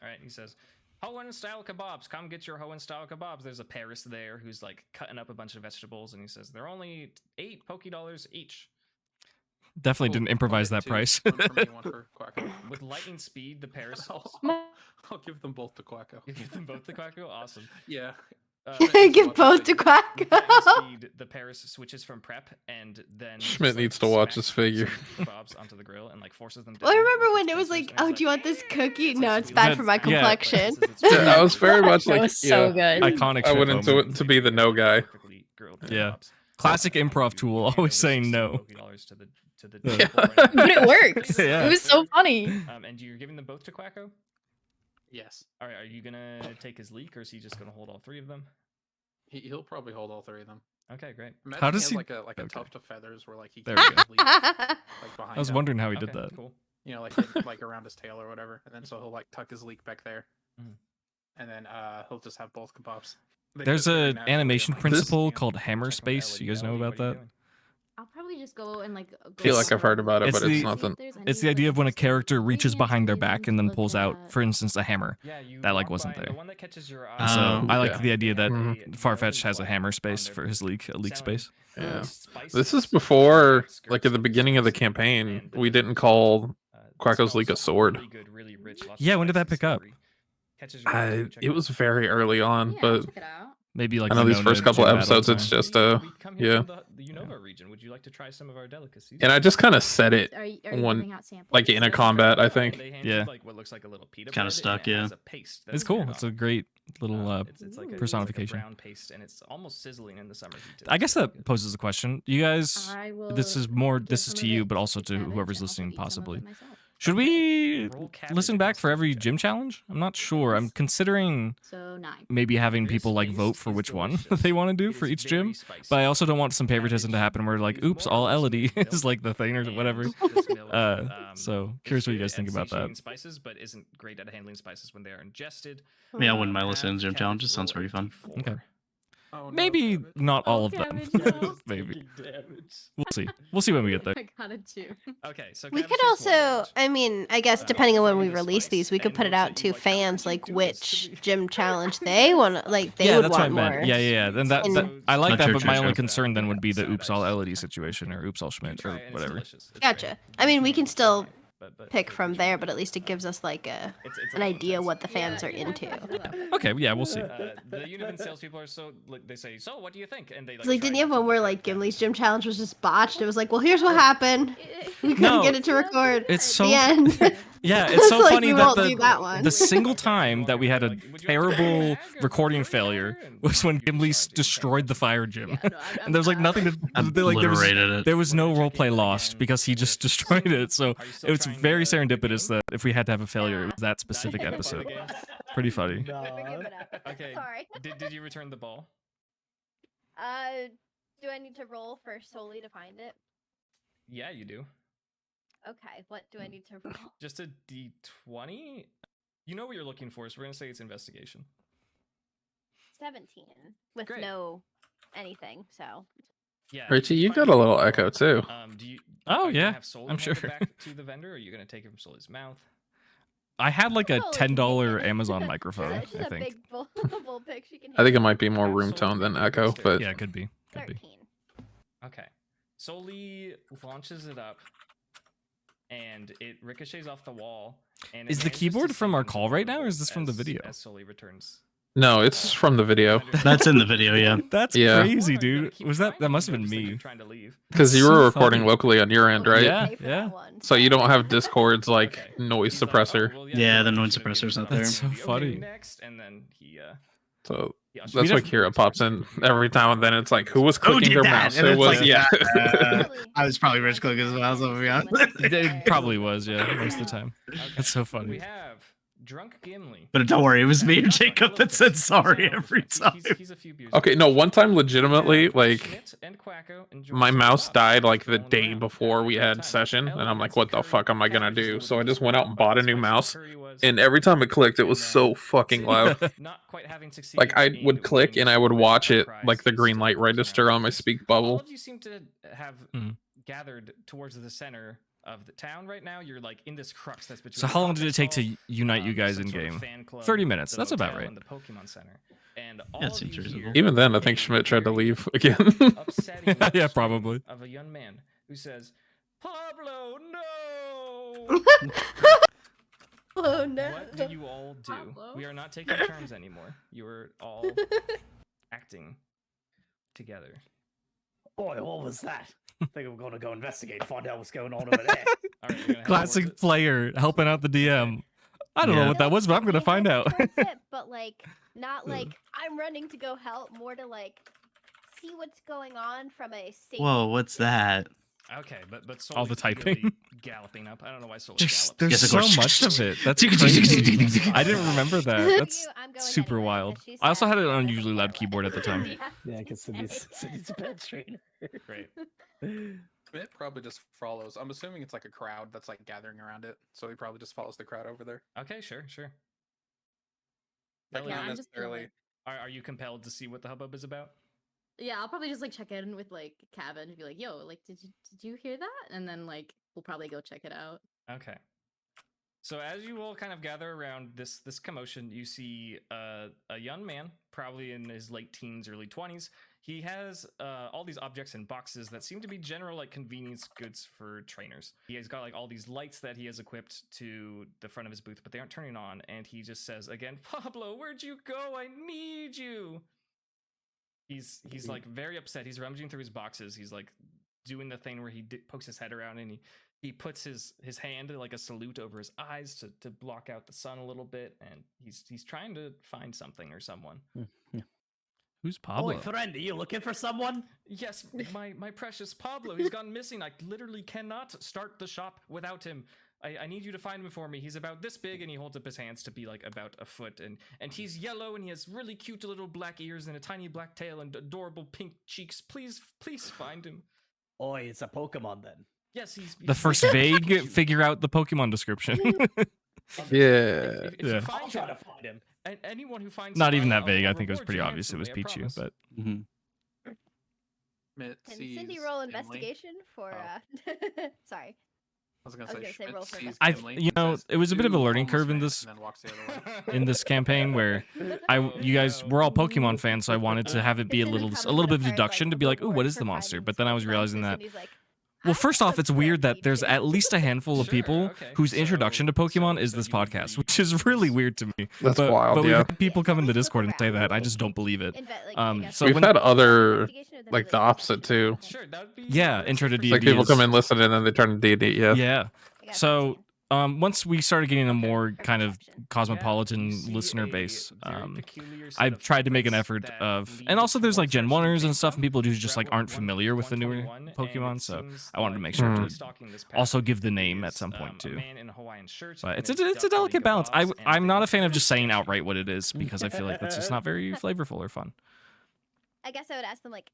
All right, he says, Hoenn style kebabs. Come get your Hoenn style kebabs. There's a Paris there who's like cutting up a bunch of vegetables, and he says they're only $8 each. Definitely Cool. didn't I'll improvise get that 2. price. One for me, one for Quacko. With lightning speed, the Paris. I'll give them both to Quacko. You give them both the Quacko? Awesome. Yeah. Give both to With lightning Quacko. speed, the Paris switches from prep and then Schmidt just, like, needs to watch smacks this figure. some kebabs onto the grill and like forces them down. Well, I remember with when its it was pincers, like, and oh, he's do you want this cookie? No, it's sweet. bad for my Yeah. complexion. Yeah, I was very much That like, was so yeah, good. Iconic. I shit went into moment. it to be the no guy. Perfectly grilled Yeah. kebabs. Classic And improv you tool, hand always over saying 60 no. $40 to the Yeah. table right now. But it works. Yeah. It was so funny. And you're giving them both to Quacko? Yes. All right, are you gonna take his leak, or is he just gonna hold all 3 of them? He'll probably hold all 3 of them. Okay, great. Imagine How does has he- like a okay. tuft of feathers where like he There can we go. leap, like behind I was him, wondering how he did Okay, that. Cool. you know, like around his tail or whatever, and then so he'll like tuck his leak back there, Mhm. and then he'll just have both kebabs. They There's fit very an naturally animation in my- principle This- called hammer Check with space. You guys know Ellie. about What are you that? doing? I'll probably just go and like. I feel like I've heard about it, It's but it's the- nothing. It's the idea of when a character reaches behind their back and then pulls out, for instance, a hammer. Yeah, you That, like, walk wasn't by, there. The one that catches your So eye, I like yeah. the idea that Mhm. Farfetch has a hammer space for his leak, a leak space. Yeah. Spices, This is before, skirts, like at the beginning of the campaign, and we there's didn't call it Quacko's smells leak a sword. really good, really rich, lots of Yeah, when did that spices, pick up? savory. Catches your eye, check It out. was very early on, but check it out. Maybe like I know these Unona first couple gym battle episodes, it's time. just We come here yeah. from the Unova region. Would you like to try some of our delicacies? And I just kind of said it Are you one- giving out samples? like in a combat, I think. They hand you, Yeah. like what looks like a little pita Kinda bread, stuck, and it has yeah. a paste that It's is cool. poured It's on a it. great little It's like a personification. brown paste, and it's almost sizzling in the summer heat. I guess It's really that good. poses a question. You guys, I will this is more. give This some is of to you, it but also to Cabbage whoever's and also listening, eat some of it possibly. myself. Should we Roll cabbage listen and back for sausage every check. gym challenge? I'm not sure. I'm considering So 9. maybe having This people like feast vote for is which one delicious. they want to do It for is each very gym. spicy. But I also don't want some favoritism to happen where like, Use oops, more all of some Elodie milk is like the thing or and whatever. this milk, So is curious what you good guys think at about satiating that. Spices, but isn't great at handling spices when they are ingested. Yeah, I wouldn't mind Have listening to gym cabbage challenges. Sounds roll pretty fun. a D4. Okay. Oh, no, Maybe cabbage. not all of cabbage, them. no. Maybe Damage. we'll see. We'll see when we get there. I got a 2. Okay, so We cabbage could takes one also, damage. I mean, I guess Uh, depending on when we the release spice, these, we could and put it looks out at to you like, "How could fans, you like do this which to me?" gym challenge they want, like they Yeah, would that's what I want meant. more. Yeah. Then that, And- I like Not that, sure, but my sure, only sure. concern then would be the Side oops all ice. Elodie situation or oops all Schmidt Try or it, and it's whatever. delicious. It's Gotcha. very- I mean, we can it's still fine, but pick it's from good. there, but at least it gives us like a It's an a little idea intense. what the fans are into. Okay, yeah, we'll see. The Univen salespeople are so like, they say, so what do you think? And they It's like, try didn't you have to one where make like it Gimli's happen. gym challenge was just botched? It was like, well, here's what happened. We couldn't No. get it to record. It's so the end. Yeah, it's so Like, funny we that won't do that one. the single time that we had a Like, would you like to terrible bag or recording free failure or- and was when you Gimli decide to destroyed the fire gym. Yeah, no, And there was like nothing to like there was, Obliterated it. there was no We're roleplay checking lost again because he just destroyed it. So Are you still it was trying very the serendipitous game? that if we had to have a failure, it was that Now you specific can play the episode. game. Pretty funny. We're giving up. Okay. Sorry. Did you return the ball? Do I need to roll for solely to find it? Yeah, you do. Okay, what do I need to roll? Just a d20. You know what you're looking for, so we're gonna say it's investigation. 17 with Great. no anything. So Yeah. Richie, you got a little echo too. Do you? Oh, are you gonna yeah, have Sully I'm hand it sure. Back to the vendor, or are you gonna take it from Sully's mouth? I had like a Sully $10 can take it. Amazon microphone, she's I a think. big bull pick. She can. I think it handle might be more Have room Sully tone than make a echo, dexterity but Yeah, could be. Could be. 13. Okay. Sully launches it up, and it ricochets off the wall. And it Is the manages keyboard to from sink our into call the right now, or is this from the as- video? As Sully returns. no, it's from the video. That's in the video, yeah. That's Yeah. crazy, Or are you gonna dude. keep Was that trying? must have You been noticed that you're me? trying to leave. Because you So were recording funny. locally on your end, right? Yeah, Pay for yeah. that one. So you don't have Discord's like Okay. noise He's like, "Oh, suppressor. well, Yeah, you're the right, you noise should have given suppressor's me not that there. That's so opportunity. funny. Okay, next, and then he So he ushers that's you why in. Kira pops in every time and then it's like, who was Who clicking did their that? mouse? And It it's was like, yeah. I was probably Rich Click as well, so yeah. It probably was, yeah, most of the time. Okay. That's so We funny. have Drunk Gimli. But don't worry, it was me and Not drunk, Jacob a that little said tipsy. sorry He's every he's- time. He's a few beers. Okay, no, one time legitimately, Yeah, like Schmidt and Quacko enjoy my some mouse pop. died like the Rolling day around, before having we a good had time. session, and Ella I'm had like, some what the curry. fuck am I gonna Cabbage do? was So I just delicious. went out and bought a new Spicy mouse, curry was. and every time it clicked, it was And so then fucking loud. Not quite having succeeded. Like I in would click winning and I would with watch it prize, like the he's green still light cruising register around. on my speak All bubble. of you seem to have Mhm. gathered towards the center of the town right now. You're like in this crux that's between. So the how long did it conference take hall, to unite you guys some in sort of game? fan club, 30 minutes. the That's about motel, right. and the Pokemon Center. And all Yeah, of seems you reasonable. hear Even then, I think a Schmidt tried to very leave again. upsetting Yeah, scream probably. of a young man who says, "Pablo, no!" Oh no. What do you all do? Pablo. We are not taking turns anymore. You are all acting together. Boy, what was that? I think I'm gonna go investigate, find out what's going on over there. All right, you're gonna head towards Classic it? player helping out the DM. I don't know Yeah. what that was, but I'm gonna find out. Towards it, but like not like I'm running to go help, more to like see what's going on from a safety. Whoa, what's that? Okay, but All the Sully's typing. really galloping up. I don't know why Sully There's gallops. Yes, of so course. much of it. That's crazy. I didn't remember that. Screw That's you, I'm going super anyway, wild. but she I also said had an she doesn't unusually loud care keyboard what at the time. Yeah, because Cindy's a bad trainer. Great. It probably just follows. I'm assuming it's like a crowd that's like gathering around it, so he probably just follows the crowd over there. Okay, sure. Like, Ellie, Yeah, not I'm just necessarily. gonna, are you compelled to see what the hubbub is about? yeah, I'll probably just like check in with like Calvin and be like, "Yo, like, did you hear that?" And then like we'll probably go check it out. Okay. So as you all kind of gather around this commotion, you see a young man, probably in his late teens, early 20s. He has all these objects in boxes that seem to be general like convenience goods for trainers. He has got like all these lights that he has equipped to the front of his booth, but they aren't turning on. And he just says again, "Pablo, where'd you go? I need you." He's like very upset. He's rummaging through his boxes. He's like doing the thing where he pokes his head around and he puts his hand like a salute over his eyes to block out the sun a little bit, and he's trying to find something or someone. Who's Pablo? Boy, friend, are you looking for someone? Yes, my precious Pablo. He's gone missing. I literally cannot start the shop without him. I need you to find him for me. He's about this big, and he holds up his hands to be like about a foot, and he's yellow, and he has really cute little black ears and a tiny black tail and adorable pink cheeks. Please find him. Oi, it's a Pokemon then. Yes, he's The first vague figure out the Pokemon description. Yeah. If you Yeah. find I'll try him, to find him. and anyone who finds Not him, even I'll- that vague. I'll I think it was reward pretty you obvious it was handsomely, I Pichu, promise. but Mhm. Schmidt Can sees Cindy roll Gimli. investigation for? Oh. Sorry. I was gonna I was say gonna say Schmidt roll for sees I, Gimli you and know, says, it was a bit of a "Ooh, learning homeless curve in man," this and then walks the other way. in this campaign where you guys we're all Pokemon fans, so I wanted to have it be a little bit of deduction to be like, oh, what is the monster? But then I was realizing that. Well, first off, it's weird that there's at least a handful of Sure, people okay. whose So- introduction to Pokemon is so this you would podcast, be- which is really weird to me. That's but, wild, But we've yeah. had people come in the Discord and say that, and I just don't believe it. So We've when- had other, like the opposite too. Sure, that would be Yeah, intro to Like D&D people is- come in, listen, and then they turn to D&D. Yeah. Yeah. So once we started getting a more kind of cosmopolitan listener base, I've tried to make an effort of, and also there's like Gen 1ers and stuff, and people who just like aren't familiar with the newer Pokemon, so I wanted to make sure to also give the name at some point too. But it's a delicate balance. I'm not a fan of just saying outright what it is because I feel like that's just not very flavorful or fun. I guess I would ask them like,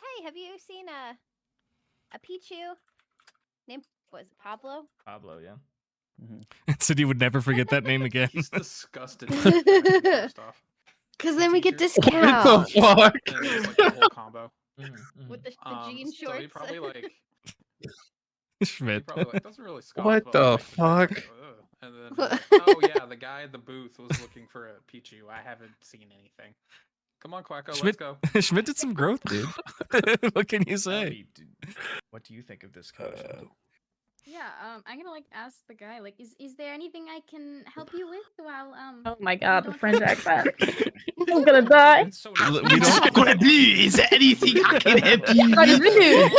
"Hey, have you seen a Pichu named was it Pablo?" Pablo, yeah. Said he would never forget that name again. He's disgusted. First off. Because then we get What discounts. the fuck? And it's like the whole combo. With the jean So shorts. he probably like Schmidt. probably like doesn't really scoff. What but, the like, fuck? "Ugh." And then like, oh yeah, the guy at the booth was looking for a Pichu. I haven't seen anything. Come on, Quacko, let's Schmidt, go. Schmidt did some growth, dude. What can you say? What do you think of this code? Yeah, I'm gonna like ask the guy, like, is there anything I can help you with while Oh my god, the don't French have- accent. I'm gonna die. It's so We nice. don't- What do is there anything I can help you What do with?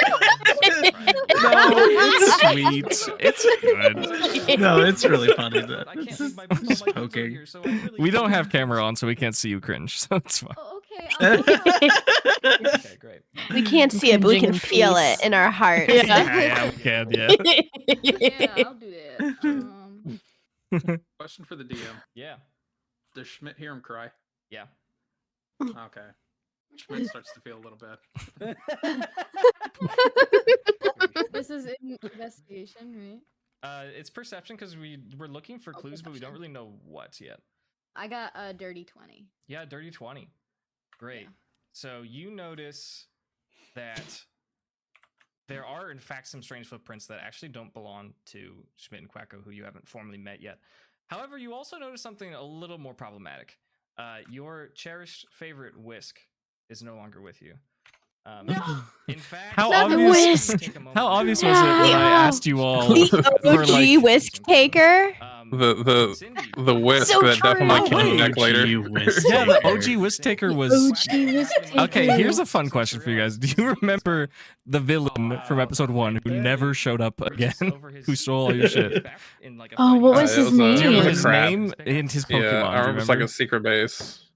No, it's sweet. It's good. No, it's really funny. That I can't this leave is my boots just on my boots over poking. here, so I really We don't can't have leave camera this. on, so we can't see you cringe, so it's fine. Oh, okay, I'll go out. Okay, great. We can't see it, but we can Cringing feel face. it in our hearts. Yeah, we can, yeah. Yeah, I'll do that. Question for the DM. Yeah. Does Schmidt hear him cry? Yeah. Okay. Schmidt starts to feel a little bad. This is investigation, right? It's perception because we're looking for clues, but we don't really know what yet. I got a dirty 20. Yeah, dirty 20. Great. Yeah. So you notice that there are, in fact, some strange footprints that actually don't belong to Schmidt and Quacko, who you haven't formally met yet. However, you also notice something a little more problematic. Your cherished favorite Whisk is no longer with you. In fact, How Not the obvious? Whisk. How obvious was it when I asked you all The for OG like whisk taker. The whisk So that definitely true. came back later. Yeah, the OG whisk taker was. OG whisk taker. Okay, here's a fun question for you guys. Do you remember the villain from episode 1 who never showed up again, who stole all your shit? Oh, what was it his was a- name? Do you remember was his crab. name and his Pokemon? Yeah, I Do you remember it's like remember? a secret base.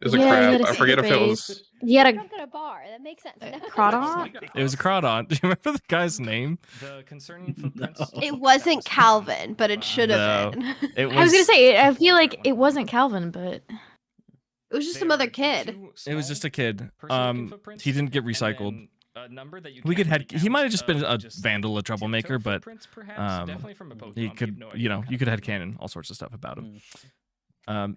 It was a Yeah, he crab. had a I forget if secret it base. was. He had a Drunk at a bar. That makes sense. Crawdon? It was a Crawdon. Do you remember the guy's name? The concerning footprints. It wasn't Calvin, but it should have No. been. It was. I was gonna say, I feel like it wasn't Calvin, but It was just some other kid. It was just a kid. person-looking footprints, He didn't get and recycled. then a number that you We could can't head. really He count, might have just been a just vandal, a troublemaker, tiptoe but footprints, perhaps. Definitely from a Pokemon, he but could, have no idea you know, what you kind could of head Pokemon. canon, all sorts of stuff about him.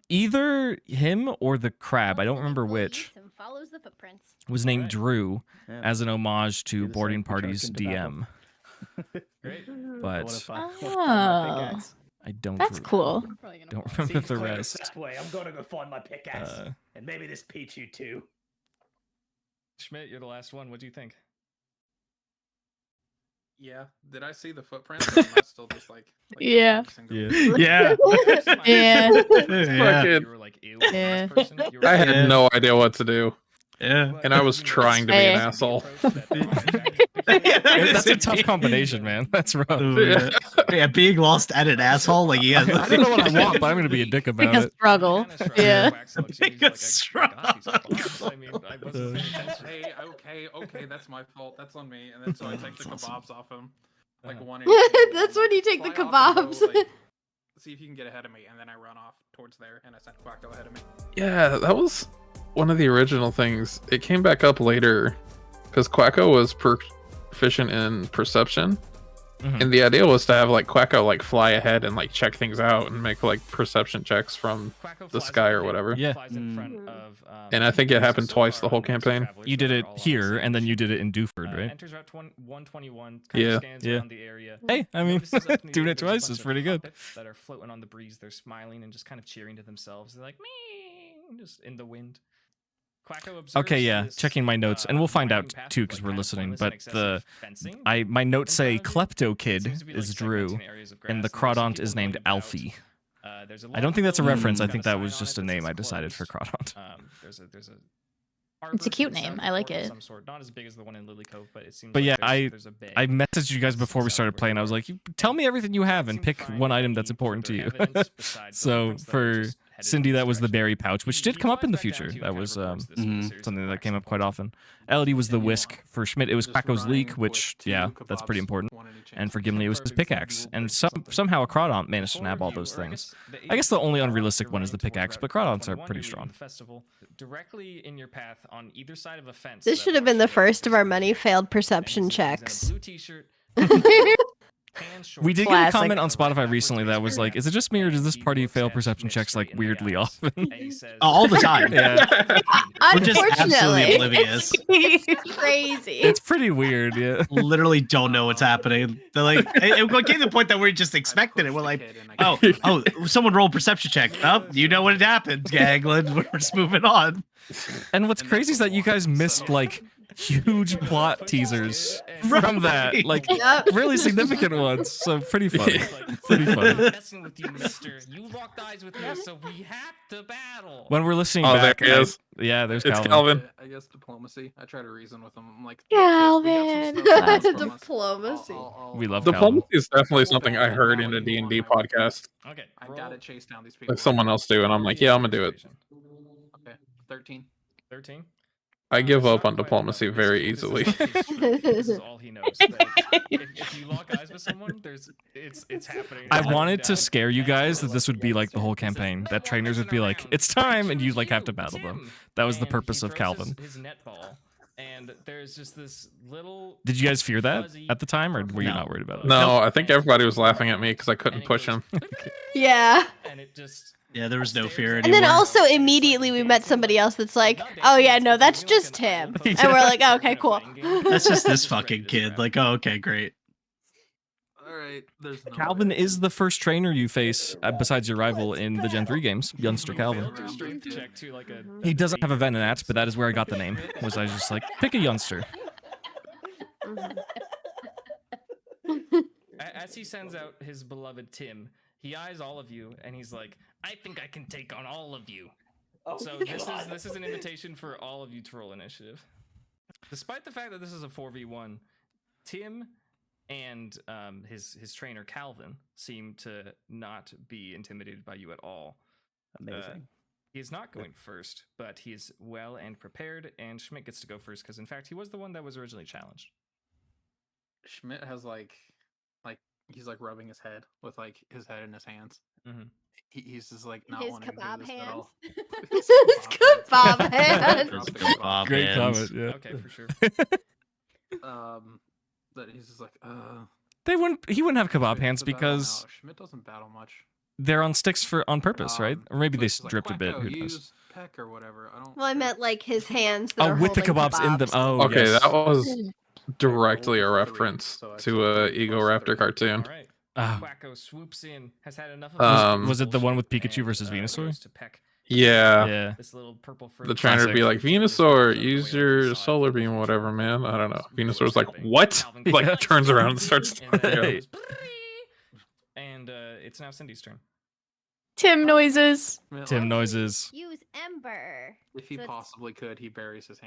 Either him or the crab, I don't remember which, Follows the footprints. was named Drew Yeah. as an homage to You're the Boarding same Party's Etruscan DM. Great. But Oh. I don't. that's cool. I'm probably gonna Don't fall. remember Seems the clear rest. That way, I'm gonna go find my pickaxe, Uh, and maybe this Pichu too. Schmidt, you're the last one. What do you think? Yeah. Did I see the footprints? Or am I still just like Yeah. focusing Yeah. on- Yeah. Yeah. Yeah. Fucking- You were like, ew, Yeah. this person. You were I like, had no idea what to do, Yeah. and I was trying to be an Hey. asshole. That's a tough combination, man. That's rough. Yeah. Yeah, being lost and an asshole, like yeah. I don't know what I want, but I'm gonna be a dick about Big a it. struggle. Yeah. Big a struggle. I mean, I wasn't paying attention. Hey, okay, that's my fault. That's on me. And then so I take the kebabs off him, like Uh-huh. one. at a time, That's and, when you take the fly off and kebabs. go, like, see if you can get ahead of me, and then I run off towards there, and I send Quacko ahead of me. Yeah, that was one of the original things. It came back up later because Quacko was proficient in perception, Mhm. and the idea was to have like Quacko like fly ahead and like check things out and make like perception checks from Quacko the flies sky or ahead, whatever. Yeah. flies in front of, And I think it happened so twice the far, whole most campaign. travelers You did that are it all on the here, same and then you sheet. did it in Dewford, right? Enters route 121, kind Yeah. of scans Yeah. around the area. Hey, I mean, Notices up in the doing air it there's a twice bunch is of pretty good. puppets that are floating on the breeze. They're smiling and just kind of cheering to themselves. They're like, me, just in the wind. Quacko observes Okay, yeah, this, checking my notes, and we'll find winding out path too of, because like, we're kind of listening. pointless and But excessive fencing my notes in say front of you. Klepto It Kid seems to be, like, is Drew, segmenting areas of and the grass, and there's some Crawdont people is named moving about. Alfie. There's a I lot don't think that's a of reference. I got think a that sign was on just it a that name says I decided for closed. Crawdont. There's a It's a cute name. I like it. Some sort. Not as big as the one in Lilycove, but it seems. But like yeah, there's a bay. I messaged you guys before we started playing. I was like, tell me everything you have and pick one item that's important to you. So for Cindy, that was the berry pouch, which did come up in the future. That was something that came up quite often. Elodie was the whisk. For Schmidt, it was Quacko's leek, which, yeah, that's pretty important. And for Gimli, it was his pickaxe. And somehow a Crawdaunt managed to nab all those things. I guess the only unrealistic one is the pickaxe, but Crawdaunts are pretty strong. Directly in your path on either side of a fence. This should have been the first of our many failed perception checks. Blue t-shirt. We did get a comment on Spotify recently that was like, is it just me or does this party fail perception checks like weirdly often? All the time. Yeah. We're just absolutely oblivious. It's crazy. It's pretty weird, yeah. Literally don't know what's happening. They're like, it came to the point that we just expected it. We're like, oh, someone roll perception check. Oh, you know what happened, Gagland. We're just moving on. And what's crazy is that you guys missed like huge plot teasers from that, like really significant ones. So pretty funny. Pretty funny. Messing with you, mister. You locked eyes with me, so we have to battle. When we're listening back, there he is. Yeah, there's it's Calvin. Calvin. I guess diplomacy. I try to reason with him. I'm like, Calvin. Diplomacy. We love Diplomacy is definitely something I heard in a D&D podcast. Okay, I gotta chase down these people. Like someone else do, and I'm like, yeah, I'm gonna do it. Okay, 13. 13. I give up on diplomacy very easily. This is all he knows. If you lock eyes with someone, it's happening. I wanted to scare you guys that this would be like the whole campaign. That trainers would be like, it's time, and you'd like have to battle them. That was the purpose of Calvin. His netball, and there's just this little. Did you guys fear that at the time, or were you not worried about it? No, I think everybody was laughing at me because I couldn't push him. Yeah. And it just. Yeah, there was no fear anymore. And then also immediately we met somebody else that's like, oh yeah, no, that's just him. And we're like, oh, okay, cool. That's just this fucking kid. Like, oh, okay, great. All right, there's no Calvin is the first trainer you face, besides your rival in the Gen 3 games, Youngster Calvin. He doesn't have a Venonat, but that is where I got the name. I was just like, pick a Youngster. As he sends out his beloved Tim, he eyes all of you, and he's like, I think I can take on all of you. Oh, so this is an invitation for all of you to roll initiative. Despite the fact that this is a 4v1, Tim and his trainer Calvin seem to not be intimidated by you at all. Amazing. He is not going first, but he is well and prepared, and Schmidt gets to go first because in fact he was the one that was originally challenged. Schmidt has like he's like rubbing his head with like his head in his hands. Mm-hmm. He's just like not His wanting to do kebab this at hands. all. His kebab hands. Great comment, yeah. Okay, for sure. That he's just like He wouldn't have kebab hands to battle because now. Schmidt doesn't battle much. they're on sticks on purpose, right? Or maybe they Schmidt's like, stripped a bit. "Quacko, Who knows? use peck or whatever. I don't. Well, I meant like his hands. That are Oh, with the holding kebabs in them. Oh, Okay, yes. that was directly a reference to a Ego Raptor cartoon. All right. Ah. Quacko swoops in, has had enough of was it the one with Pikachu versus Venusaur? goes to peck Yeah. Yeah. this little purple The trainer would be like, Venusaur, use your solar beam or whatever, man. I don't know. Venusaur's like, what? Like, turns around and starts. And it's now Cindy's turn. Tim noises. Tim noises. Use Ember. If he So it's- possibly could, he buries his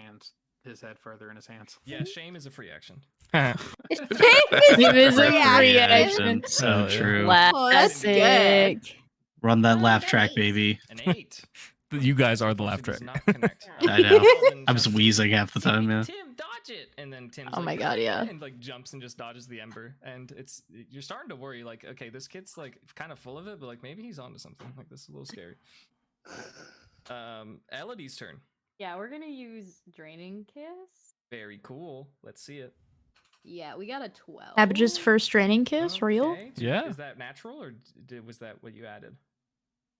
head further in his hands. Yeah, shame is a free action. It is a reaction. So true. Oh, that's Classic. Run that laugh track, baby. An 8. You guys are the laugh Does track. not connect. I know. Calvin I'm just jumps wheezing half the time, yeah. Tim, dodge it, and then Tim's Oh like, my God, yeah. and like jumps and just dodges the ember, and you're starting to worry, like, okay, this kid's like kind of full of it, but like maybe he's onto something. Like this is a little scary. Elodie's turn. Yeah, we're gonna use Draining Kiss. Very cool. Let's see it. Yeah, we got a 12. Cabbage's first training kiss, real? Okay. Yeah. Is that natural or was that what you added?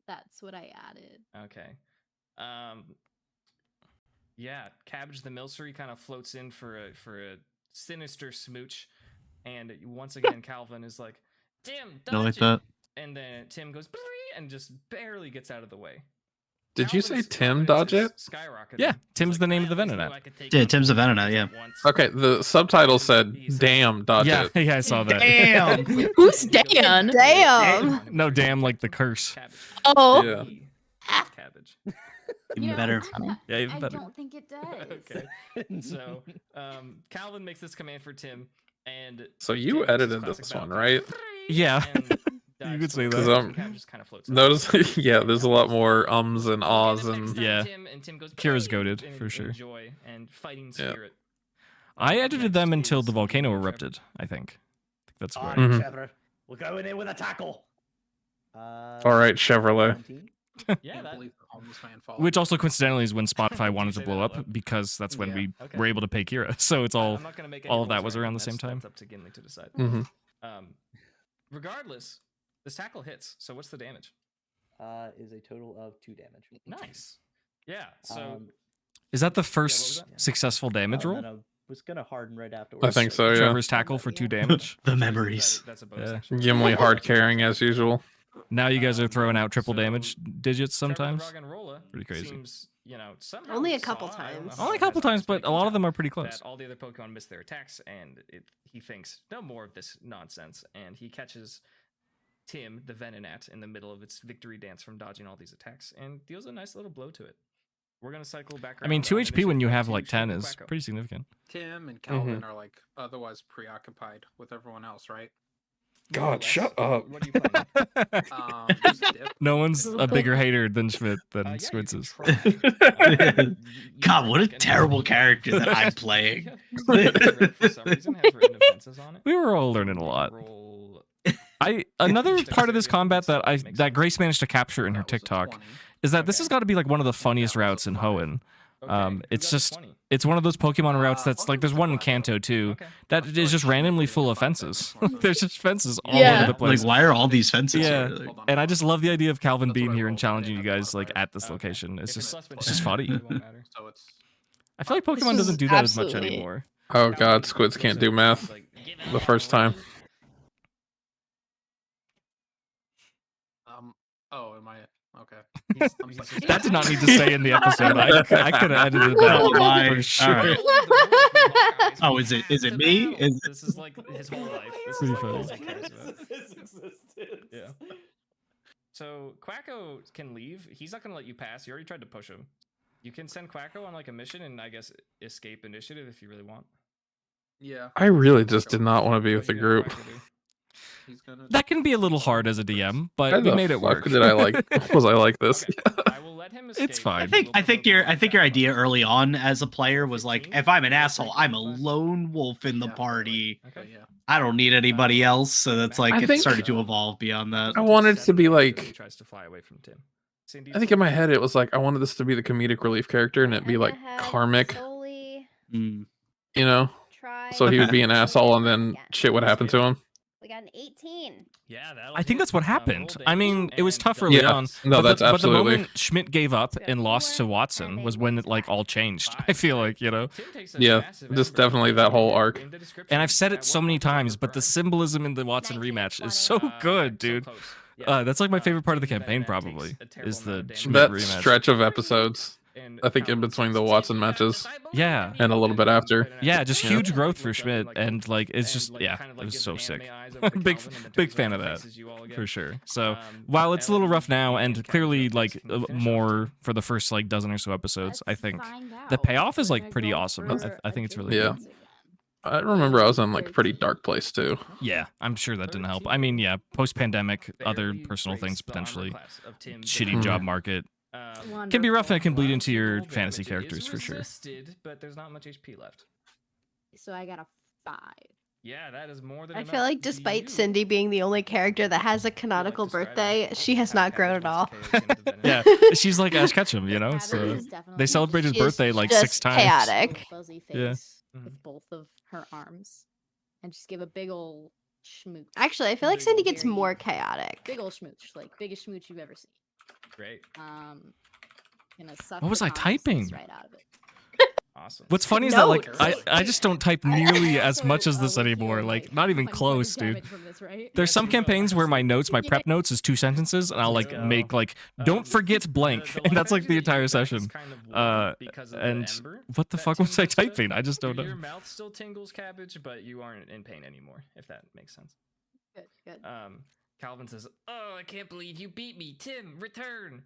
That's what I added. Okay. Yeah, Cabbage the Milcery kind of floats in for a sinister smooch, and once again Calvin is like, Tim, I like dodge it. that. And then Tim goes and just barely gets out of the way. Did you say Calvin's Tim confidence dodge is it? skyrocketing. Yeah, He's Tim's like, the name "I of the always knew Venonat. I could take Yeah, on Tim's a the Venonat, yeah. once." Okay, the subtitle said, damn, dodge Yeah, it. yeah, I saw that. Damn. Who's Dan? Damn. No, damn, like the curse. Cabbage. Oh. Yeah. Cabbage. Even better. Yeah, even I better. don't think it does. Okay. So, Calvin makes this command for Tim, and So you Tim makes his edited classic this one, battle right? cry, Yeah. and You dives could say forward, that. and Cam just kind of floats. Notice, yeah, there's a lot more ums and ahs and Yeah. Tim goes, Kira's "Hey!" goated, in- for in sure. Joy and fighting Yeah. spirit. I edited them Next until is the volcano Trevor. erupted, I think. That's All where. right, Mhm. Trevor. We're going in with a tackle. all right, Chevrolet. 17. Yeah, Can't that, believe the homeless man followed. Which also coincidentally is when Spotify Did wanted you to say blow that up out loud? because that's when Yeah. we Okay. were able to pay Kira. So it's all I'm not gonna make any all of that rules was or around the anything, same time. That's up to Gimli to decide. hmm Regardless, this tackle hits. So what's the damage? Is a total of 2 damage. Nice. Yeah. So Um, Is that the was first that? successful damage and roll? then I was gonna harden right afterwards. I think so, yeah. Trevor's tackle for 2 damage. The Actually, memories. That's a bonus Yeah. action. Gimli hard carrying as usual. Now you guys are throwing out triple So, damage digits Trevor's sometimes. rock and roller Pretty crazy. Seems, somehow Only a saw- couple I don't know times. how Only a it couple has on times, this, he but a lot can of them tell are pretty close. That all the other Pokemon miss their attacks, and he thinks no more of this nonsense, and he catches Tim, the Venonat, in the middle of its victory dance from dodging all these attacks, and deals a nice little blow to it. We're gonna cycle back. I mean, around 2 on HP when you initiative have to like 10 Shrimp is Quacko. pretty significant. Tim and Calvin are like otherwise preoccupied with everyone else, right? More or God, less. shut up. What are you playing? Just Dip. No one's a bigger hater than Schmidt than Yeah, you Squids can is. try. You God, what a like any- terrible character that I'm playing. Red, for some reason, has written defenses on it. We were all learning a lot. Roll Another part of this combat that Makes sense. Grace managed to capture in her That was a TikTok 20. is that this Okay. has got to be like one of the funniest that was a routes in 5. Hoenn. Okay, who It's got a just 20? it's one of those Pokemon routes that's I'll like give there's it to one in Quacko. Kanto too Okay. that I is feel just like randomly Schmidt full getting of a 5 fences. makes more There's sense. just fences all Yeah. over the Like, place. why are all these fences? Yeah. here? Like, Hold on, And I hold just on. love the idea of Calvin That's being what I here and rolled, challenging and you I got guys like modifier. at this Okay. location. It's If just plus been it's just 10, funny. it won't matter. So it's I feel like This Pokemon doesn't is do that as much absolutely- anymore. Oh god, Squids can't do math the first time. Oh, am I okay? That did not need to stay in the episode. I could have edited that Oh my. for sure. All right. Oh, is it me? This is like his whole life. This Pretty is like all funny. he cares about. His existence. Yeah. So Quacko can leave. He's not gonna let you pass. You already tried to push him. You can send Quacko on like a mission and I guess escape initiative if you really want. Yeah. I really just did not want to be What with the you gonna group. Quacko do? He's gonna. That can be a little hard as a DM, but Why we the made it fuck work. did I like? Was I like this? Okay. I will let him escape. It's fine. I think your idea early on as a player was like, if I'm an asshole, I'm a lone wolf in the Yeah. party. Okay, yeah. I don't need anybody else. So that's like I it think- started to evolve beyond that. I wanted to be He like. tries to fly away from Tim. Cindy, I think in my head it was like I wanted this to be the comedic relief character and it'd be like karmic, Solely Mm. you know. try. So he would be an Okay. asshole and then Yeah. shit would happen to him. We got an 18. Yeah, I think that's what happened. I mean, it was tough early Yeah, on. no, but that's the, but the absolutely. moment Schmidt gave up and lost to Watson was when it like all changed. I feel like, you know. Yeah, just definitely that whole arc. And I've said it so many times, but the symbolism in the Watson rematch is so good, dude. That's like my favorite part of the campaign, probably, is the Schmidt That rematch. stretch of episodes, I think in between the Watson matches Yeah. and a little bit after. Yeah, just Yeah. huge growth for Schmidt, and like it's just it was so sick. big fan of that for sure. So while it's a little rough now, and clearly like more for the first like dozen or so episodes, I think the payoff is like pretty awesome. I think it's really Yeah. good. I remember I was in like a pretty dark place too. Yeah, I'm sure that didn't help. I mean, yeah, post-pandemic, other personal things potentially, shitty job market can be rough, and it can bleed into your fantasy characters for sure. But there's not much HP left. So I got a 5. Yeah, that is more than I enough feel like to despite you. Cindy being the only character that has a canonical birthday, she has not grown at all. Yeah, she's like Ash Ketchum, you know. Cabbage So is definitely they celebrate his She is birthday like just 6 times. chaotic. fuzzy Yeah. face with both of her arms, and just give a big ol' schmooch. Actually, I feel like Cindy gets more chaotic. Big ol' schmooch, like biggest schmooch you've ever seen. Great. Gonna suck What was the I consciousness typing? right out of it. Awesome. What's funny is that like I just don't type nearly as much as this anymore. Like not even close, dude. There's some campaigns where my notes, my prep notes is 2 sentences, and I'll like make like don't forget blank, and that's like the entire session. And what the fuck was I typing? I just don't Your know. mouth still tingles, Cabbage, but you aren't in pain anymore. If that makes sense. Good, good. Calvin says, "Oh, I can't believe you beat me, Tim. Return."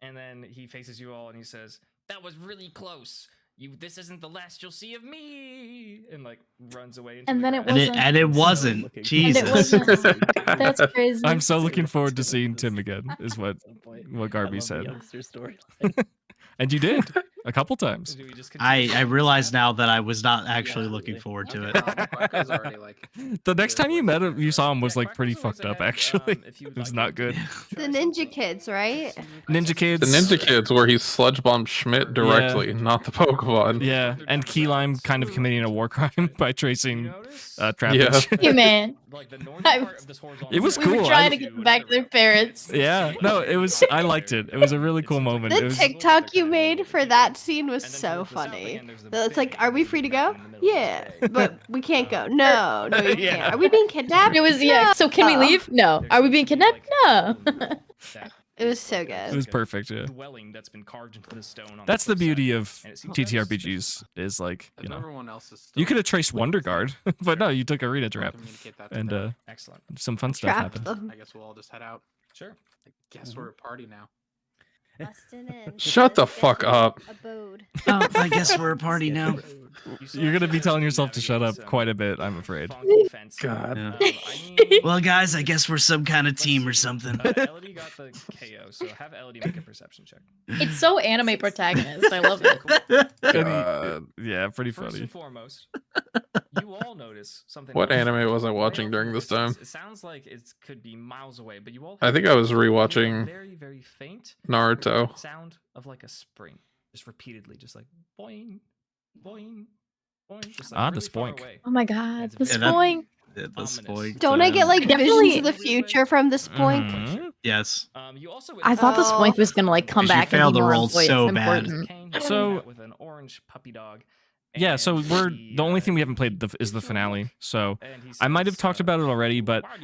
And then he faces you all and he says, "That was really close. This isn't the last you'll see of me," and like runs away. Into And the then it grass. wasn't. And it wasn't. And Jesus. it wasn't. That's crazy. I'm so looking forward to seeing Tim again, is what Garby said. Youngster story. And you did a couple times. Do we just continue? I realize now that I was not actually looking forward to it. Quacko's already like. The next time you met him, you saw him was Yeah, like pretty Quacko's always fucked up. ahead, Actually, if you would it was like not to good. The Ninja Kids, right? Ninja Kids. The Ninja Kids, where he sludge bombed Schmidt directly, not the Pokemon. Yeah, and Key Lime kind of committing a war crime by tracing trappage. Yeah. You man. Like the northern I part of this horizontal It was We cool. were trying to get them back to their parents. Yeah, no, it was. I liked it. It was a really cool moment. It The was, TikTok you made for that scene was so funny. It's like, are we free to go? Yeah, but we can't go. No, no, you Yeah. can't. Are we being kidnapped? It was yeah. So can we No. leave? No. Are we being kidnapped? No. It was so it good. was perfect. Yeah, dwelling that's been carved into the stone. On that's the cliffside. beauty of And it seems TTRPGs. Is like If you know, everyone else is still you could have traced Wonder Guard, but no, you took Arena Trap, communicate that to and them, Excellent. some fun stuff Trapped happened. them. I guess we'll all just head out. Sure. I guess we're a party now. Busting in. Shut the fuck up. Abode. Oh, I guess we're a party now. You're gonna be telling yourself to shut up quite a bit, I'm afraid. God. Well, guys, I guess we're some kind of team or something. Elodie got the KO, so have Elodie make a perception check. It's so anime protagonist. I love it. God. Yeah, pretty First funny. and foremost, you all notice something. What else. anime was I watching Right during off this the time? distance, It sounds like it could be miles away, but you all. I think I was hear a rewatching very, very faint Naruto. sound of like a spring, just repeatedly, just like boing, boing, boing. Just like Ah, the really far spoink. away. Oh my god. It's The very spoink. The ominous. spoink. Don't I get like Definitely- visions of the future from the spoink? Mhm. Yes. You also I thought the Oh. spoink was gonna like come 'Cause you back and failed be the more roll important. so bad. So- with an orange puppy dog. Yeah, so and we're he, the only thing we haven't he played is the takes finale. So and he I might have says, talked about it already, but "Why are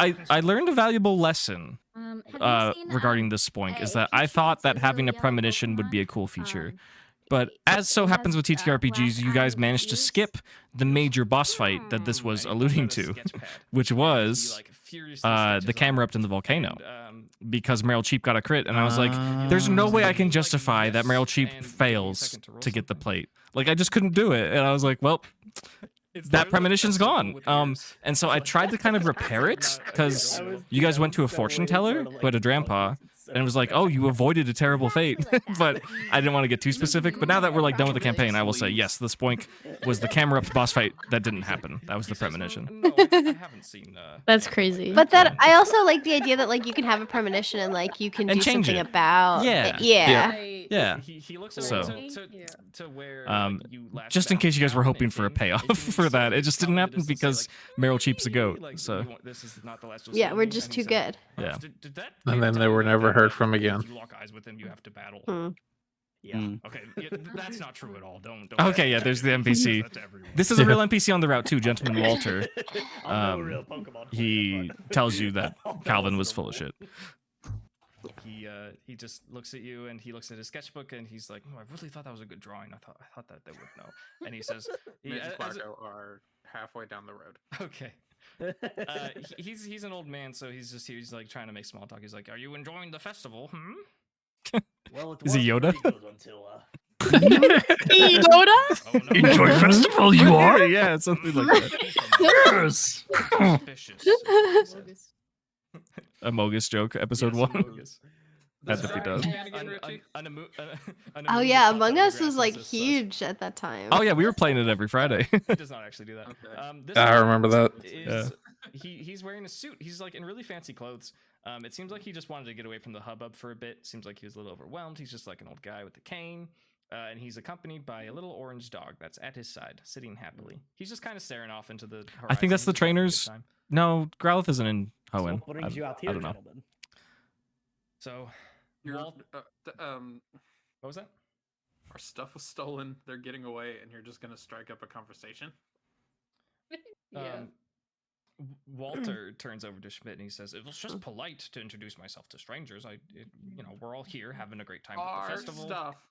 you No? I learned a valuable lesson Have you seen, regarding this spoink. Is a that I Pikachu thought that's that a having a little yellow premonition would be a Pokemon? cool feature. Um, But as so it happens has, with TTRPGs, black you guys eyes managed to ears. skip the major boss fight that this was And he alluding pulls out a to, sketch pad, which and he, was like, furiously the sketches camera on up in the volcano. and, Because Meryl Cheap got a crit, and I was like, there's no way I can justify that Meryl Cheap and give me a fails second to roll to get the something. plate. Like I just couldn't do it, and I was like, well, It's that literally premonition's just gone. people with ears. And so I tried to kind of repair it because you guys went to a fortune teller who had a Drampa, and it was like, oh, you avoided a terrible fate. But I didn't want to get too specific. But now that we're like done with the campaign, I will say yes, the spoink was the camera up boss fight that didn't happen. That was the premonition. No, I haven't seen. That's crazy. But that I also like the idea that like you can have a premonition and like you can And do change something it. about Yeah. it. Yeah. Yeah. He looks So- away to where you last Just in back case you guys were down hoping and for a came, payoff and you for that, see it just didn't Calvin happen just say, because like, Meryl Cheap's a goat. like, So this is not the last you'll Yeah, see we're of me," just and he too said, good. yeah. Did that And kid then tell they you were that never if heard from again. You lock eyes with him, you have to battle. Hmm. Yeah. Okay, that's not true at all. Don't. Okay, yeah, there's the NPC. That's everyone. This is a real NPC on the route too, Gentleman Walter. I'm no real Pokemon. He tells you that Calvin was full of shit. He just looks at you and he looks at his sketchbook and he's like, "Oh, I really thought that was a good drawing. I thought that they would know." And he says, Me and as a- Quacko are halfway down the road. "Okay." He's an old man, so he's like trying to make small talk. He's like, "Are you enjoying the festival? Hmm?" Well, it Is he was Yoda? pretty good until Yoda? Oh, no. Enjoy festival, you are? Yeah, something like that. Yes. Suspicious. he said. Amogus joke, episode Yes, 1. Amogus. Had to be done. Oh yeah, Among Us was like huge at that time. Oh yeah, we were playing it every Friday. He does not actually do that. Okay. This I guy remember that. is- He's wearing a suit. He's like in really fancy clothes. It seems like he just wanted to get away from the hubbub for a bit. Seems like he was a little overwhelmed. He's just like an old guy with a cane. And he's accompanied by a little orange dog that's at his side, sitting happily. He's just kind of staring off into the horizon. I think that's the He's having a good trainers. time. No, Growlithe isn't in Hoenn. what brings you out here, I don't know. gentlemen? So, You're, Walt, what was that? our stuff was stolen. They're getting away, and you're just gonna strike up a conversation. Walter turns over to Schmidt and he says, "It was just polite to introduce myself to strangers. We're all here having a great time at the Our festival." stuff.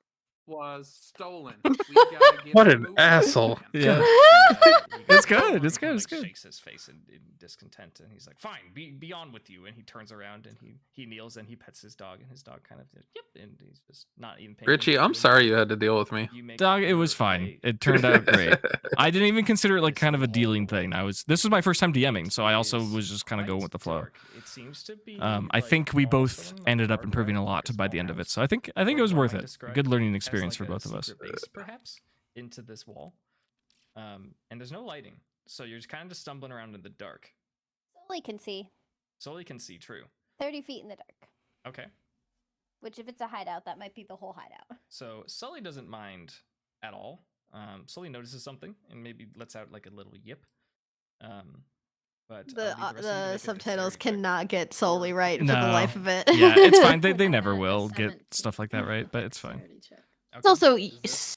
was stolen. We gotta give What the an movie asshole. back. Yeah. It's good. It's good. It's Like, good. shakes his face in discontent, and he's like, "Fine, be on with you." And he turns around and he kneels and he pets his dog, and his dog kind of yep, and he's just not even paying Richie, attention I'm to him. sorry you had to deal with me. You make Dog, it your was fine. way It turned out great. I didn't even consider it like this kind of a wall dealing thing. This was my first time DMing, so I also is was just kind of going quite with the flow. dark. It seems to be. I like, think we both almost ended up hard improving a drive, lot like a by the small end of it. house. So I think it was Or worth might it. describe Good learning as experience like for a both of us. secret base, perhaps, into this wall. And there's no lighting, so you're just kind of just stumbling around in the dark. Sully can see Sully can see, true. 30 feet in the dark. Okay. Which, if it's a hideout, that might be the whole hideout. So Sully doesn't mind at all. Sully notices something and maybe lets out like a little yip. But The subtitles cannot get solely right for the No. life of it. Yeah, it's fine. They never Uh, will get 17. stuff like that right, but it's fine. Dexterity check. It's also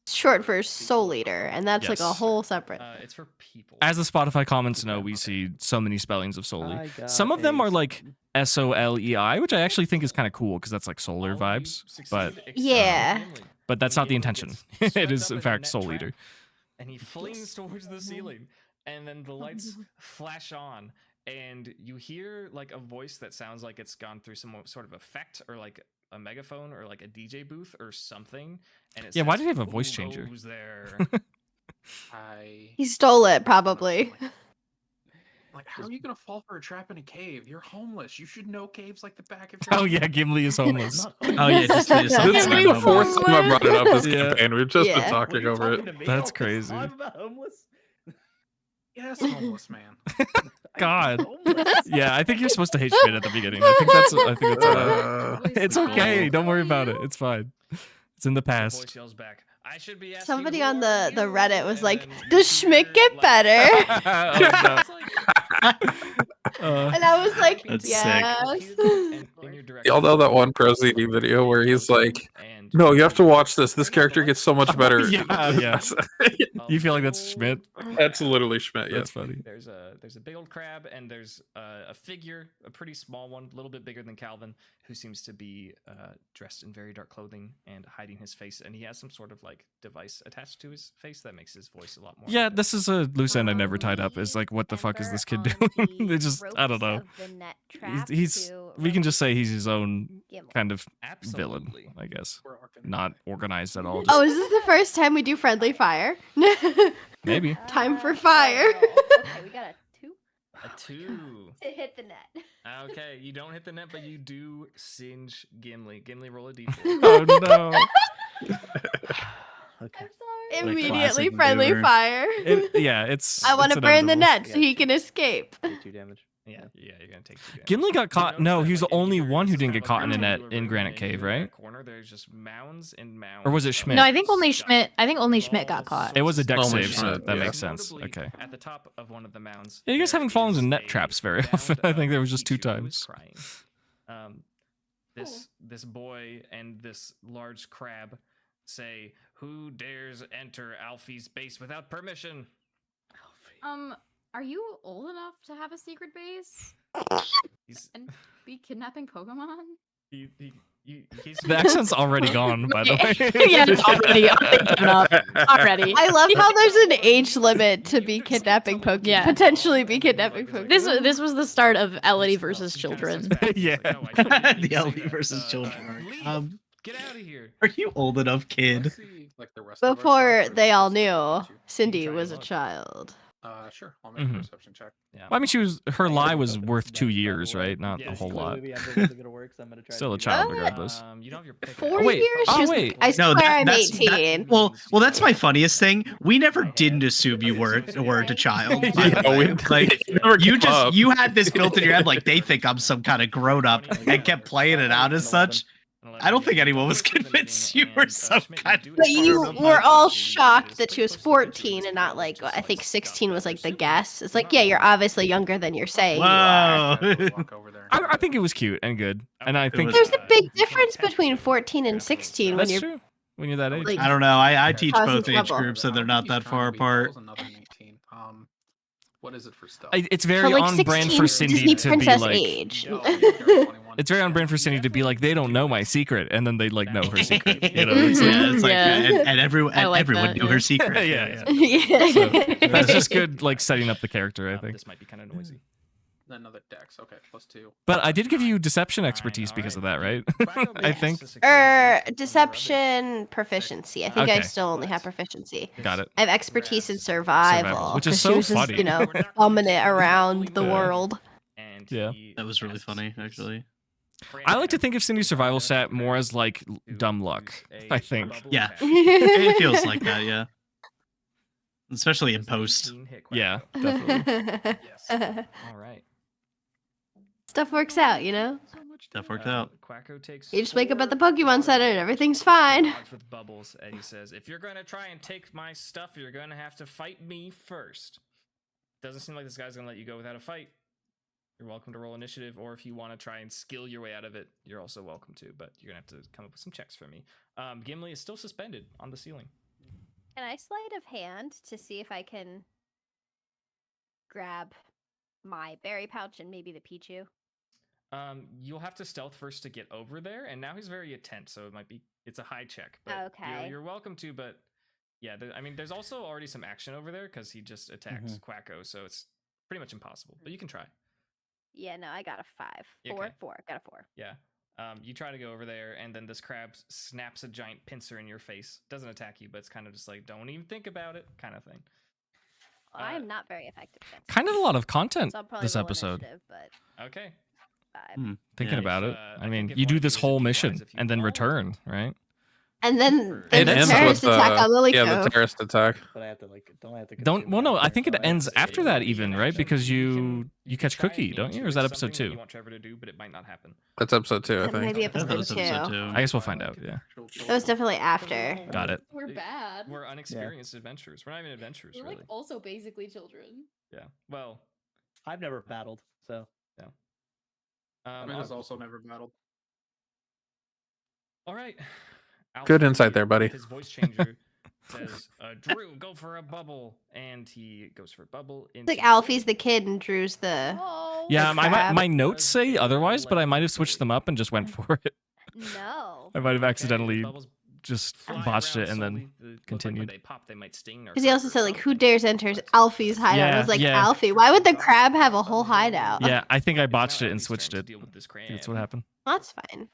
short for Soul Eater, and that's like a Yes. whole separate. It's for people. As the Spotify comments know, we see so many spellings of Soli. Some of them are like SOLEI, which I actually think is kind of cool because that's like solar vibes. Yeah. But that's not the intention. It is in fact Soul Eater. And he flings towards the ceiling, and then the lights flash on, and you hear like a voice that sounds like it's gone through some sort of effect, or like a megaphone, or like a DJ booth, or something. And it Yeah, why says, did he have a "Who voice changer?" goes there?" He stole it, probably. Like, how are you gonna fall for a trap in a cave? You're homeless. You should know caves like the back of your Oh yeah, hand. Gimli is homeless. Oh yeah, just This is the fourth time I brought it up this Yeah. campaign. We've just been Yeah. talking over it. That's crazy. I'm about homeless. Yes, homeless man. God. Homeless. Yeah, I think you're supposed to hate Schmidt at the beginning. I think that's it's okay. Don't worry about it. It's fine. It's in the The past. voice yells back, "I should be asking Somebody who on are the you?" Reddit was And like, then you "Does Schmidt hear, get like- better?" Oh, And I was like, That's sick. yes. Y'all know that one Pro ZD video where he's like, "No, you have to watch this. This character gets so much better." Yeah. You feel like that's Schmidt? That's literally Schmidt. Yeah. That's funny. There's a big old crab, and there's a figure, a pretty small one, a little bit bigger than Calvin, who seems to be dressed in very dark clothing and hiding his face, and he has some sort of like device attached to his face that makes his voice a lot more. Yeah, like a- this is a loose end I never tied up. Is like, what the fuck is this kid doing? They just, I don't know. He's we can just say he's his own kind of villain, Absolutely. I guess. We're organized. Not organized at all. Oh, Just is this the first time we do friendly fire? maybe. Time for fire. Okay, we got a 2 A 2. to hit the net. Okay, you don't hit the net, but you do singe Gimli. Gimli, roll a d4. Oh no. Okay. I'm sorry. Immediately classic friendly maneuver. fire. Yeah, it's. I want it's to burn the inevitable. net so he can escape. Take 2 damage. Yeah, you're gonna take 2 damage. Gimli got caught. You No, notice he was that, the like, only interior one who is didn't kind get of caught in a like net you were in bringing Granite in Cave, that right? Corner, there's just mounds and mounds. Or was it of Schmidt? No, I think only stuff. Schmidt. I think only Schmidt got caught. It was a deck Only save, so Schmidt, that yeah. makes sense. Notably, Okay. At the top of one of the mounds. Yeah, you guys there haven't fallen is into net a traps very mound often. I of think there was just 2 Pichu who is times. crying. This boy and this large crab say, "Who dares enter Alfie's base without permission?" Are you old enough to have a secret base He's and be kidnapping Pokemon? he's The accent's already gone, by the way. Yeah, it's already given up. Already. I love how there's an age limit to be kidnapping Pokemon. Yeah. Potentially be kidnapping Pokemon. This was the start of Elodie versus children. Yeah. The LV versus children. Get out of here. Are you old enough, kid? Like the rest of our Before stuff, or they is all this knew what you- Cindy try was and a look. child. Sure. I'll make Mhm. a perception check. Yeah. Well, I mean, her lie was worth 2 years, right? Not Yeah, a whole Clearly lot. the Ember wasn't gonna work, so I'm gonna try Still to a do child, that. regardless. You don't have your pick. 4 Oh, wait. years? Oh, She was- wait. I No, swear I'm that's 18. well, that's my funniest thing. We never didn't assume you weren't a child. by the Yeah, we- way. Like never you came up. you had this built in your head like they think I'm some kind of grown up and kept playing it out as such. I don't think anyone was convinced you were some kind of. But you were all shocked that she was 14 and not like, I think 16 was like the guess. It's like, yeah, you're obviously younger than you're saying you are. Whoa. Walk over there. I think it was cute and good. And I think was- There's a big difference between 14 and 16 when that's you're. true. When you're that age. Like- I don't know. I teach Causing both age trouble. groups and they're not that far apart. What is it for stuff? It's So very like on brand 16 for is Cindy Disney to be princess like. age. Oh, you're 21. it's very on brand for Cindy to be like, they don't know my secret, and then they like know her secret. You know, it's like, and everyone knew her secret. yeah. Yeah. So, that's just good, like setting up the character. I think this might be kind of noisy. Another dex. Okay, +2. But I did give you deception expertise because of that, right? I think. Deception proficiency. I think I Okay. still only have proficiency. Got it. I have expertise in survival, which is 'cause so she was funny. Just, you know, bumming it around the world. Yeah. That was really funny, actually. I like to think of Cindy's survival stat more as like dumb luck. I think. Yeah, it feels like that. Yeah, especially in post. Yeah, definitely. All right. Stuff works out, you know? Stuff worked out. Quacko takes You just wake up at the Pokemon Center and everything's fine. with bubbles, and he says, "If you're gonna try and take my stuff, you're gonna have to fight me first." Doesn't seem like this guy's gonna let you go without a fight. You're welcome to roll initiative, or if you want to try and skill your way out of it, you're also welcome to. But you're gonna have to come up with some checks for me. Gimli is still suspended on the ceiling. Can I sleight of hand to see if I can grab my berry pouch and maybe the Pichu? You'll have to stealth first to get over there, and now he's very attent, so it's a high check. But Okay. You're welcome to, but yeah, I mean, there's also already some action over there because he just attacked Quacko, so it's pretty much impossible. But you can try. Yeah, no, I got a 5. Yeah, 4, okay. 4. Got a 4. Yeah. You try to go over there, and then this crab snaps a giant pincer in your face. Doesn't attack you, but it's kind of just like, don't even think about it, kind of thing. Well, I am not very effective against Kind of a lot of content so I'll probably this roll episode. initiative, but Okay. 5. Thinking Yeah. about it, I I mean, think if you do one this of you is whole a few mission wise, if you and then roll, return, right? And then It the ends terrorist with, attack on Lilycove. Yeah, the terrorist attack. But I have to like, don't I have to? Don't. consume Well, no. that I think it first? ends after that, even, right? Because you catch try Cookie, and don't aim you? to Or is that it, episode something that 2? You want Trevor to do, but it might not happen. That's episode 2, I That think. might be I thought that was episode episode 2. I guess we'll find out. Yeah. It was definitely after. Got it. We're bad. We're unexperienced adventurers. We're not even adventurers, We're really. like also basically children. Yeah. Well. I've never battled, so. Yeah. I mean, has also never battled. All right. Good Alfie, insight there, buddy. His voice changer says, "Drew, go for a bubble," and he goes for a bubble. It's like Alfie's the kid and Drew's the. Oh, Yeah, my crab. notes say otherwise, but I might have switched them up and just went for it. no. I might have accidentally Bubbles just fly botched around it and then slowly. Look like continued. when they pop, they might sting or Because he also hurt said or like, "Who something. dares enters Alfie's hideout?" I was like, Yeah. Alfie, why would the crab have a whole hideout? Yeah, I think I It's now botched it and Alfie's turn switched to it. deal with this I think that's what crab. happened. That's fine.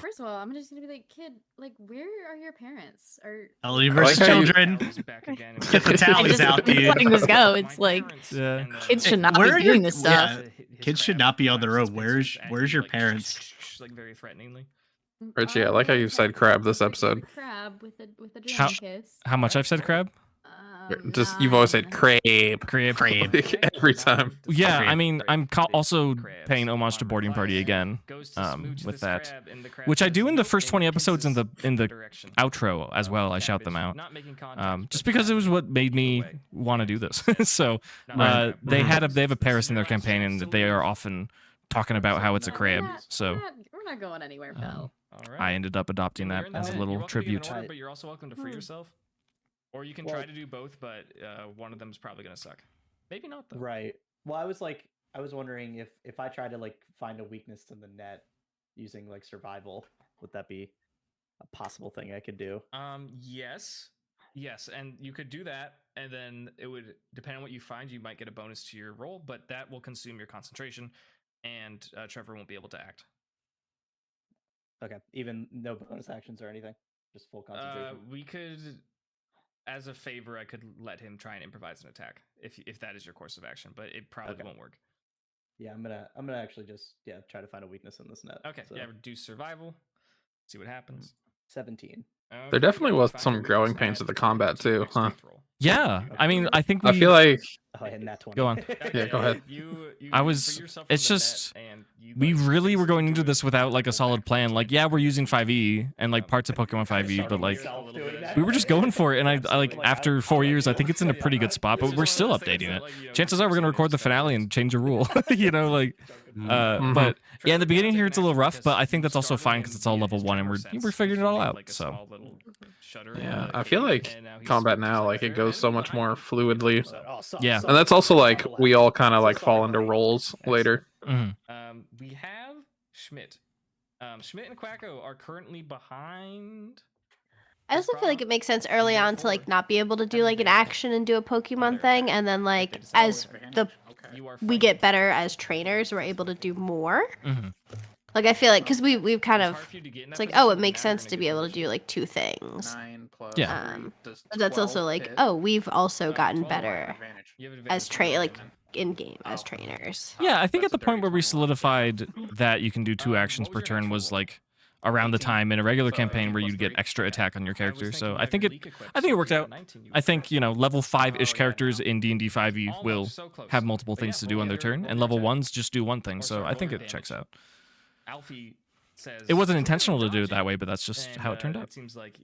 First of all, I'm just gonna be like, kid, like, where are your parents? Or Ellie I versus like how you- children. Alfie's back again and Get the goes, tallies just out, dude. letting this go. "My It's like, parents," Yeah. and, kids should not Where are be doing your- this stuff. yeah. Kids should not be on their own. Where's your parents? Like very threateningly. Richie, I like how you said crab this episode. Crab with a How- dragon kiss. How much I've said crab? Just you've always said crab. Crab. Every time. Yeah, Crab. I mean, I'm also Crabs paying homage to on Boarding Party fire. again, Goes to smooch with this that, crab, and the crab which I says, do in the "Nope," first and 20 episodes in pisses the direction. outro as well. I shout Cabbage, them out, not making contact, just but because it was crab what made me away. want to do this. So Not they crab. have a Paris in their campaign, and they are often talking about how it's a crab. So we're not going anywhere, pal. All right. I ended up adopting You're that in the as a minute. little You're welcome to get tribute. an order, but you're also welcome to free yourself. Or you can try to do both, but one of them's probably gonna suck. Maybe not though. Right. Well, I was wondering if I try to like find a weakness in the net using like survival, would that be a possible thing I could do? Yes, and you could do that, and then it would depend on what you find. You might get a bonus to your roll, but that will consume your concentration, and Trevor won't be able to act. Okay. Even no bonus actions or anything, just full concentration. We could, as a favor, I could let him try and improvise an attack if that is your course of action, but it probably won't work. Yeah, I'm gonna actually just try to find a weakness in this net. Okay, so. yeah, reduce survival. See what happens. 17. There definitely was some growing pains with the combat too, huh? Yeah, I mean, I think I feel like Oh, and that 20. Go on. Yeah, go ahead. I was. It's just we really were going into this without like a solid plan. Like, yeah, we're using 5e and like parts of Pokemon 5e, but like we were just going for it. And I like after 4 years, I think it's in a pretty good spot. But we're still updating it. Chances are we're gonna record the finale and change a rule. You know, like. But yeah, in the beginning here it's a little rough, but I think that's also fine because it's all level 1 and we're figuring it all out. So yeah, I feel like combat now, like it goes so much more fluidly. Yeah. And that's also like we all kind of like fall into roles later. Mhm. We have Schmidt. Schmidt and Quacko are currently behind. I also feel like it makes sense early on to like not be able to do like an action and do a Pokemon thing, and then like as we get better as trainers, we're able to do more. Like I feel like because we've kind of it's like it makes sense to be able to do like 2 things. 9 plus Yeah. 3 does But that's also 12 like hit. we've also gotten 12 better advantage. as like in game as trainers. Yeah, I think That's at the a dirty point where we 21. solidified that you can do 2 actions per turn was like around the time in a regular campaign where you'd get extra attack on your character. So I think it worked out. I think, you know, level 5-ish characters in D&D 5e will have multiple things to do on their turn, and level 1s just do one thing. So I think it checks out. Alfie says It wasn't intentional to do it that way, but that's just how it turned out. It seems like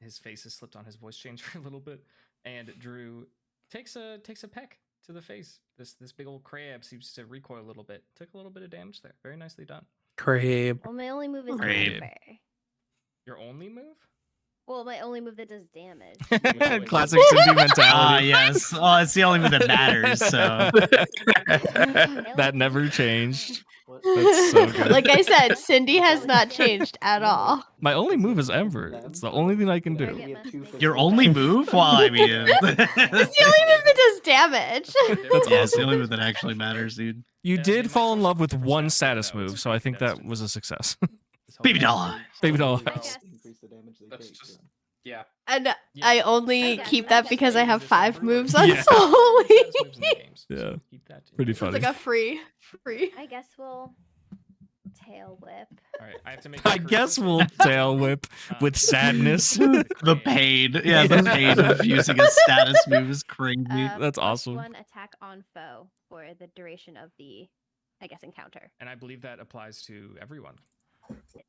his face has slipped on his voice change for a little bit, and Drew takes a peck to the face. This big old crab seems to recoil a little bit. Took a little bit of damage there. Very nicely done. Crab. Well, my only move is Crab. Amber. Your only move? Well, my only move that does damage. Classic Cindy mentality. Yes. Oh, it's the only move that matters. So That never changed. That's so good. Like I said, Cindy has not changed at all. My only move is Ember. It's the only thing I can do. your only move? Well, I mean, It's the only move that does damage. it's the only move that actually matters, dude. You did fall in love with one status move, so I think that was a success. Baby doll eyes. Baby doll I eyes. guess. That's just yeah. And I only keep that because I have 5 moves on Yeah. Solely. Yeah. Pretty It's funny. like a free. I guess we'll tail whip. All right, I have to make. I guess we'll tail whip with sadness. The pain. Yeah, the pain of using a status move is crazy. That's Plus awesome. 1 attack on foe for the duration of the, I guess, encounter. And I believe that applies to everyone.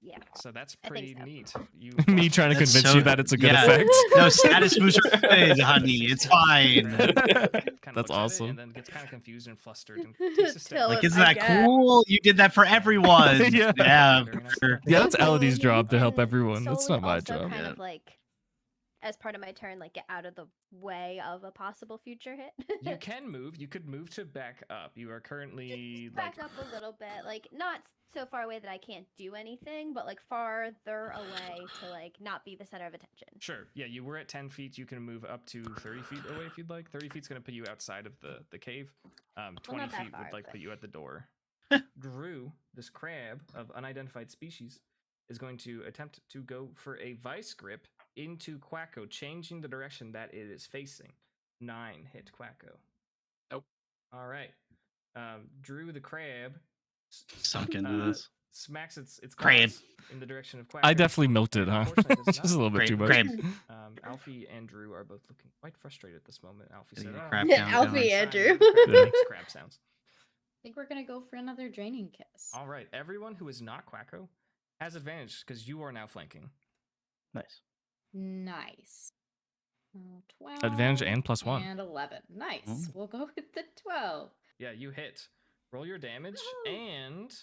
Yeah. So that's I think pretty so. neat. You Me trying to That's convince so- you that it's a good yeah. effect. No, status moves are good, honey. It's fine. That's awesome. And then gets kind of confused and flustered and takes a step Tell back. Like, it, isn't I that guess. cool? You did that for everyone. Yeah. Yeah, Very nice. for sure. Yeah, that's Elodie's You job to help can everyone. That's not solely my also job. Kind Yeah. of like, as part of my turn, like get out of the way of a possible future hit. You can move. You could move to back up. You are currently Just back up a little bit, like not so far away that I can't do anything, but like farther away to like not be the center of attention. Sure. Yeah, you were at 10 feet. You can move up to 30 feet away if you'd like. 30 feet's going to put you outside of the cave. 20 not that feet far, would like but- put you at the door. Drew, this crab of unidentified species, is going to attempt to go for a vice grip into Quacko, changing the direction that it is facing. 9 hit Quacko. Nope. All right. Drew the crab Sunk into this. smacks its Crab. claws in the direction of Quacko. I definitely milked it, huh? Unfortunately, it does Just a little bit Crab, too much. crab. Alfie and Drew are both looking quite frustrated at this moment. Alfie Getting said, a "Oh, crap I'm down, Alfie trying and to Drew. crab makes crab sounds." I think we're gonna go for another draining kiss. All right, everyone who is not Quacko has advantage because you are now flanking. Nice. Nice. 12 Advantage and +1. and 11. Nice. We'll go with the 12. Yeah, you hit. Roll your damage, and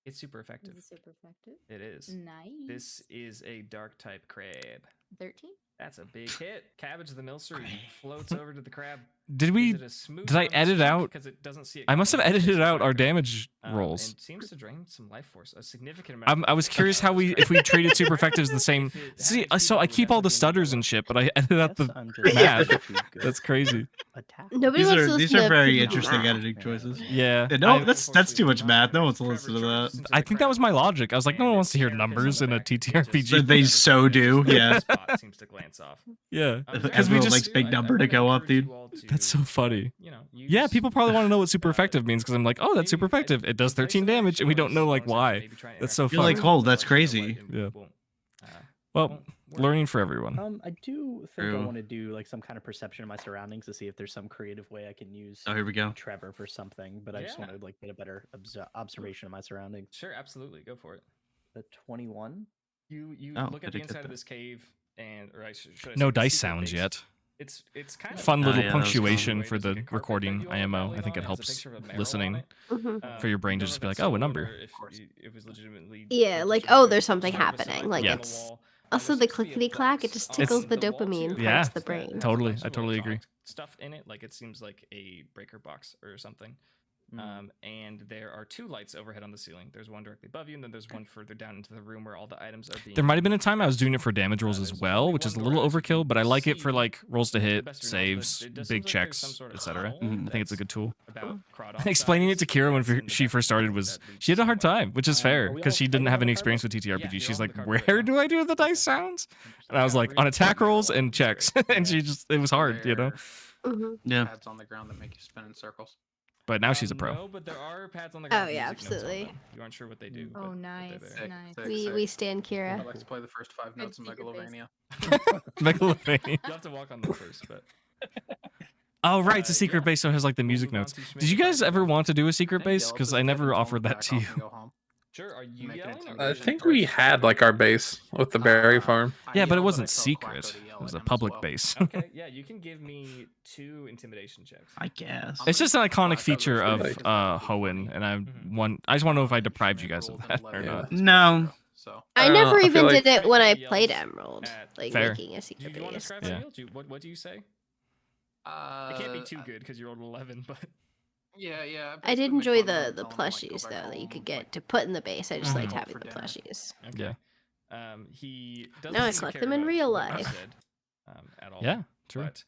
it's super effective. Is it super effective? It is. Nice. This is a dark type crab. 13. That's a big hit. Cabbage the Milcery floats over to the crab. Did we? Is it a smooth Did I one edit streak? out? 'Cause it doesn't see it I must have coming, it edited just out our fires. damage rolls. And seems to drain some life force, a significant amount. I was curious how if we treated super effective as the same. If it See, happens, so I people keep all the definitely stutters know and it. shit, but I edited out Guess the I'm just math. too good. That's crazy. Attack. Nobody These wants to are listen to very people interesting laugh. editing choices. Yeah. Yeah, no, I- that's too much math. No one's listening to that. I think that was my logic. I was like, no one wants to hear numbers in a TTRPG. They so do, yeah. Seems to glance off. Yeah. Because we we just- likes big number to go up, dude. That's so funny. You know, Yeah, people probably want to know what super effective means because I'm like, oh, that's super effective. It does 13 damage, and we don't know like why. That's so You're funny. like, oh, that's crazy. Yeah. Well, learning for everyone. I do think I True. want to do like some kind of perception of my surroundings to see if there's some creative way I can use Oh, here we go. Trevor for something. But I just Yeah. want to like get a better observation of my surroundings. Sure, absolutely, go for it. The 21. You Oh, look I at the did get inside of that. this cave, and or I should I No say the dice secret sounds base. yet. It's kind of Fun Oh, little yeah, that was punctuation cool. for There's, like, the a carpet that recording you all IMO. lean I think on, it has a helps picture of a marrow listening. on it. Mhm. For your brain to Don't just know be if like, oh, a that's number. or if it was legitimately Yeah, like, just oh, a there's something sort of a happening, sign like, on the it's- wall. Also, There the seems to be a clickety clack, it box just on tickles the the wall, dopamine too, Yeah. parts of the that brain. has a Totally. bunch I of totally little agree. stuff in it, like it seems like a breaker box or something. And there are 2 lights overhead on the ceiling. There's one directly above you, and then there's one further down into the room where all the items are being. There might have been a time I was doing it for damage rolls as well, which is a little overkill, but I like it for like rolls to hit, saves, big checks, etc. I think it's a good tool. Explaining it to Kira when she first started was she had a hard time, which is fair because she didn't have any experience with TTRPG. She's like, where do I do the dice sounds? And I was like, on attack rolls and checks, and it was hard, you know. Yeah. Pads on the ground that make you spin in circles. But now she's a pro. No, but there are pads on the ground. Oh yeah, absolutely. You aren't sure what they do. Oh, nice, nice. We stand Kira. I like to play the first 5 notes of Megalovania. Megalovania. You have to walk on them first, but. Oh right, it's a secret base, so it has like the music notes. Did you guys ever want to do a secret base? Because I never offered that to you. Sure, are you yelling? I think we had like our base with the berry farm. Yeah, but it wasn't secret. It was a public base. Okay, yeah, you can give me 2 intimidation checks. I guess. It's just an iconic feature of Hoenn, and I just want to know if I deprived you guys of that or not. No. I never even like... did it when I played Emerald, like Fair. making a secret base. What do you say? It can't be too good because you're on 11, but. Yeah. I did enjoy the plushies though that you could get to put in the base. I just liked having the plushies. Okay. He doesn't now I collect them in real life. At all. Yeah, true. But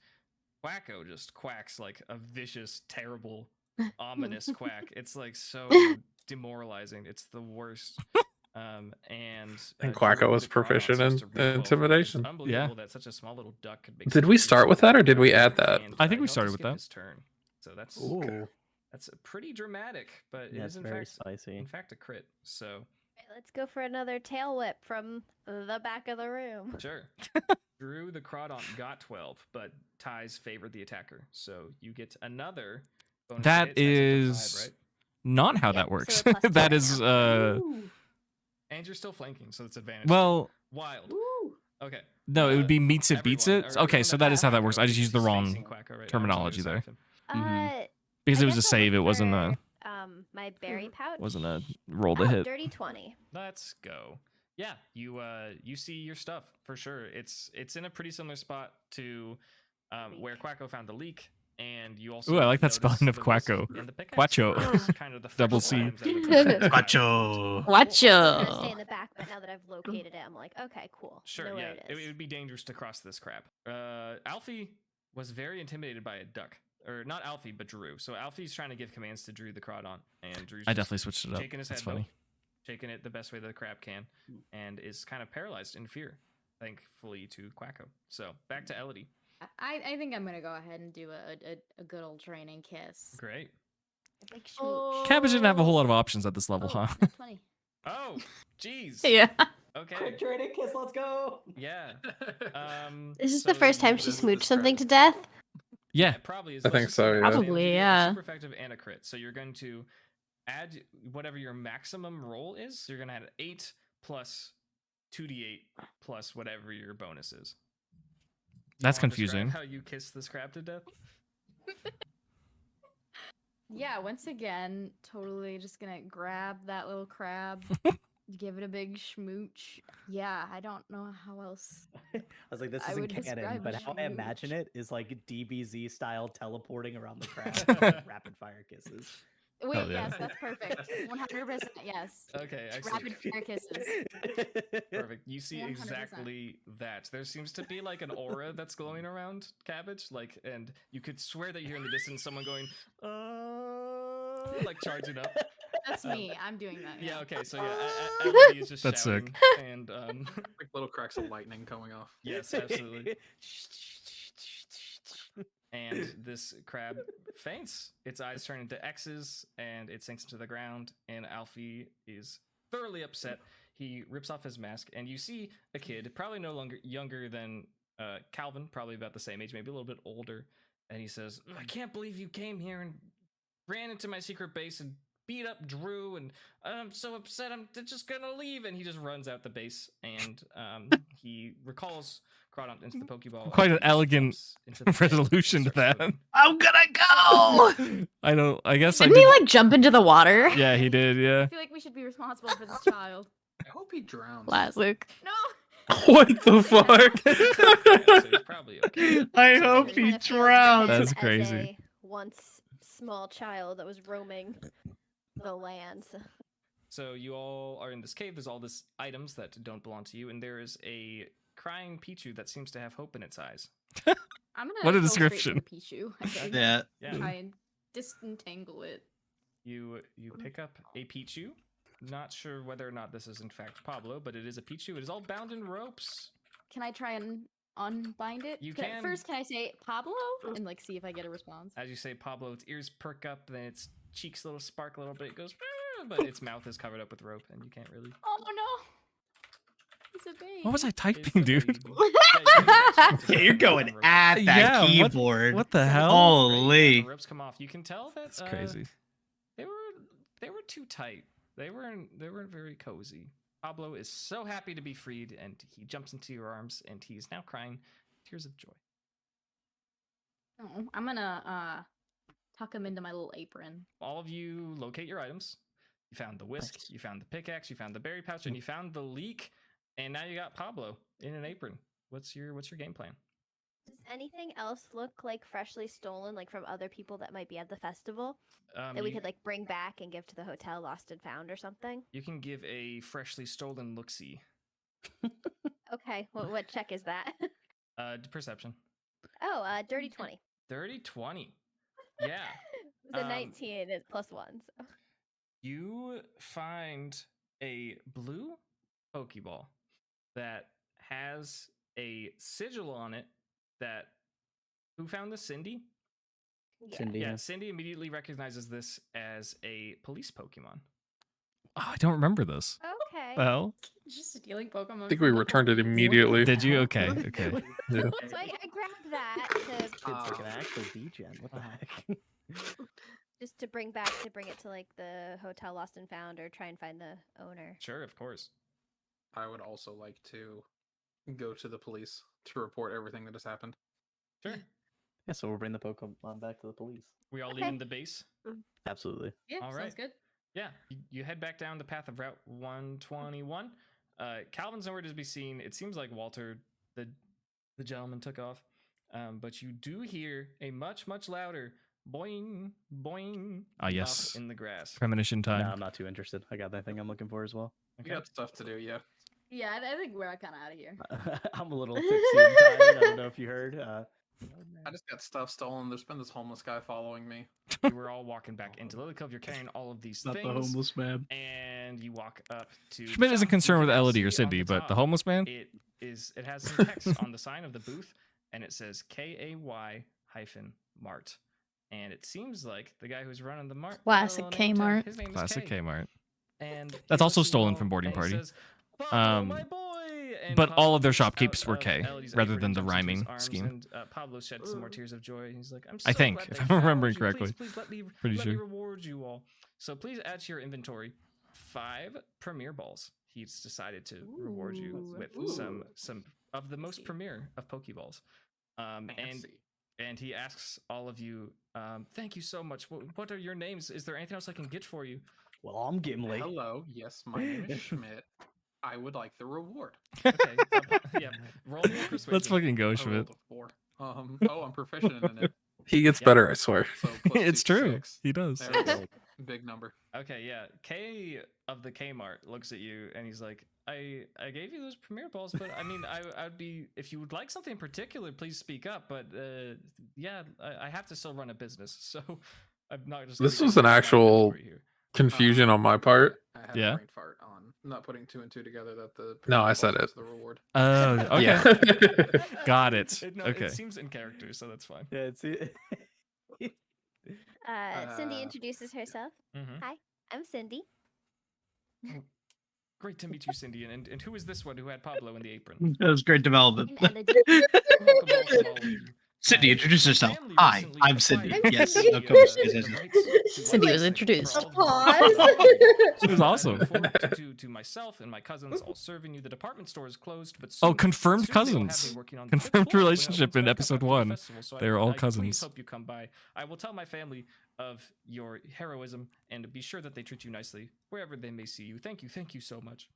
Quacko just quacks like a vicious, terrible, ominous quack. It's like so demoralizing. It's the worst. And Quacko was proficient in intimidation. It's unbelievable that such a small little duck could make. Did we start with that or did we add that? I think we started with that. Turn. So that's That's pretty dramatic, but it is very spicy. In fact, a crit. So Right, let's go for another tail whip from the back of the room. sure. Drew the Crawdont got 12, but ties favored the attacker, so you get another. Bonus That to hit, so is that's a 5, right? not how Yeah, that works. so a plus That 4 is And you're still flanking, so it's advantage. well, Wild. Okay. no, it would be meets it beats Everyone- it. or Okay, everyone so that is how that works. I just is used the wrong facing Quacko right now, terminology so there. I Because it was a guess I'll save. look It wasn't a for, my berry pouch. wasn't a roll to Oh, hit. dirty 20. Let's go. Yeah, you see your stuff for sure. It's in a pretty similar spot to where Quacko found the leak, and you also. Ooh, I like that notice spelling of the Quacko. wrist and the pickaxe, Quacho. where it's kind of the Double freckle C. items that would- Quacho. I was gonna Watcha. stay in the back, but now that I've located it, I'm like, okay, cool. Sure, know yeah, where it is. would be dangerous to cross this crap. Alfie was very intimidated by a duck, or not Alfie, but Drew. So Alfie's trying to give commands to Drew the Crawdont, and Drew's I just definitely switched it up. shaking his That's head, funny. shaking it the best way that the crab can, and is kind of paralyzed in fear, thankfully to Quacko. So back to Elodie. I think I'm gonna go ahead and do a good old training kiss. Great. A big smooch. Cabbage didn't have a whole lot of options at this level, Oh, huh? 20. Oh, jeez. Yeah. Okay. Quick training kiss, let's go. Yeah. This is so the first time she this is smooched something described. to death. Yeah. It probably is. I think Let's just so, say yeah. it's Probably, a yeah. Super effective and a crit. So you're going to add whatever your maximum roll is. So you're going to add 8 plus 2d8 plus whatever your bonus is. Do you That's wanna describe confusing. How you kiss this crab to death? Yeah, once again, totally just gonna grab that little crab, give it a big schmooch. Yeah, I don't know how else. I was like, this I isn't would canon, describe but a how I imagine schmooch. it is like DBZ style teleporting around the crowd, rapid fire kisses. Wait, Hell yeah. yes, that's perfect. 100%, yes. Okay, excellent. Rapid fire kisses. Perfect. You see 100%. exactly that. There seems to be like an aura that's glowing around Cabbage, like, and you could swear that you hear in the distance someone going, like charging up. That's me. I'm doing that. Yeah. Okay. So yeah, everybody is just That's shouting, sick. and Like little cracks of lightning coming off. yes, absolutely. And this crab faints. Its eyes turn into X's, and it sinks into the ground. And Alfie is thoroughly upset. He rips off his mask, and you see a kid, probably no longer younger than Calvin, probably about the same age, maybe a little bit older. And he says, "I can't believe you came here and ran into my secret base and beat up Drew, and I'm so upset. I'm just gonna leave." And he just runs out the base, and he recalls Crawdont into the Pokeball. Quite an and elegant jumps into the pit resolution to and starts that. I'm gonna go. I guess I Didn't he did. like jump into the water? Yeah, he did. I Yeah. feel like we should be responsible for this child. I hope he drowns. Last Luke. No! What the fuck? so he's probably okay. I So hope he he Kinda feels drowns. That's as crazy. a once small child that was roaming the lands. So you all are in this cave. There's all these items that don't belong to you, and there is a crying Pichu that seems to have hope in its eyes. I'm gonna What a go straight for description. the Pichu, I think. Yeah. Try and disentangle it. You pick up a Pichu. Not sure whether or not this is in fact Pablo, but it is a Pichu. It is all bound in ropes. Can I try and unbind it? You can. First, can I say Pablo and like see if I get a response? As you say Pablo, its ears perk up, then its cheeks a little spark a little bit. It goes, but its mouth is covered up with rope, and you can't really. Oh no! It's a baby. What was I typing, dude? Yeah, you're going at that Yeah, keyboard. What the hell? Holy. The ropes come off. You can tell that That's crazy. They were too tight. They weren't very cozy. Pablo is so happy to be freed, and he jumps into your arms, and he's now crying tears of joy. Oh, I'm gonna tuck him into my little apron. All of you locate your items. You found the whisk, you found the pickaxe, you found the berry pouch, and you found the leek, and now you got Pablo in an apron. What's your game plan? Does anything else look like freshly stolen, like from other people that might be at the festival, that we could like bring back and give to the hotel lost and found or something? You can give a freshly stolen look-see. Okay, what check is that? Perception. Oh, dirty 20. Dirty 20. Yeah. The 19 is +1. So. You find a blue Pokeball that has a sigil on it that... Who found this? Cindy? Yeah. Cindy. Yeah, Cindy immediately recognizes this as a police Pokemon. Oh, I don't remember this. Okay. Well, Just stealing Pokemon. I think we returned it immediately. did you? Okay, okay. Yeah. So I grabbed that It's like an actual D-gen. What the heck? just to bring it to like the hotel lost and found or try and find the owner. Sure, of course. I would also like to go to the police to report everything that has happened. Sure. Yeah, so we'll bring the Pokemon back to the police. We all Okay. leaving the base? Absolutely. Yeah, All sounds right. good. Yeah, you head back down the path of Route 121. Calvin's nowhere to be seen. It seems like Walter, the gentleman, took off. But you do hear a much louder boing, boing. Ah, yes. up in the grass. Premonition No, time. I'm not too interested. I got that thing I'm looking for as well. You got stuff to do, yeah. Yeah, I think we're kind of out of here. I'm a little tipsy and tired. I don't know if you heard. I just got stuff stolen. There's been this homeless guy following me. You were all walking back into Lilycove. You're carrying all of these Not things. the homeless man. And you walk up to... Schmidt isn't John. concerned You with can Elodie or see on Cindy, but the top, homeless man? It has some text on the sign of the booth, and it says KAY-Mart. And it seems like the guy who's running the mart. Classic Kmart. His name is Classic K. Kmart. And That's he also looks at you stolen all, from Boarding and he Party. says, "Pablo, my boy!" And But all of their Pablo shopkeepers jumps were out K, of Elodie's rather apron than and the jumps into his rhyming arms, scheme. And Pablo shed some more tears of joy. He's like, "I'm so I think, glad if they I'm found remembering you. correctly. Please let me Pretty let me sure. reward you all." So please add to your inventory 5 premier balls. He's decided to reward you with some of the most premier of Pokeballs. Fancy. And he asks all of you, "Thank you so much. What are your names? Is there anything else I can get for you?" Well, I'm Gimli. Hello, yes, my name is Schmidt. I would like the reward. Okay, yeah. Roll me a persuasion. Let's fucking go, I Schmidt. rolled a 4. I'm proficient in it. He gets Yeah. better, I swear. So plus It's 2 is true. 6. He does. There we go. Big number. Okay, yeah. K of the Kmart looks at you and he's like, I gave you those premier balls, but I mean, I'd be, if you would like something in particular, please speak up. But yeah, I have to still run a business, so I'm not just. This gonna was get an my actual inventory here. confusion on my part. I had Yeah. a brain fart on not putting 2 and 2 together that the No, I boss said was it. the reward. Oh, okay. Yeah. Got it. No, Okay. It seems in character, so that's fine. Yeah, it's Cindy introduces herself. Mhm. Hi, I'm Cindy. Great to meet you, Cindy. And who is this one who had Pablo in the apron? That was great development. I'm Elodie. Welcome, all of you. Cindy, introduce yourself. Family Hi, recently I'm acquired Cindy. the Yes, property of course. of Yes, the yes, yes. rights to Cindy was licensing introduced. for all of Pause. the- It was I awesome. look forward to myself and my cousins all serving you. The department store is closed, but Oh, soon- confirmed soon they will have me cousins. working on the Confirmed fifth floor when it relationship opens in back up episode after the 1. festival, so They're all please cousins. hope you come by. I will tell my family of your heroism and be sure that they treat you nicely wherever they may see you. Thank you so much.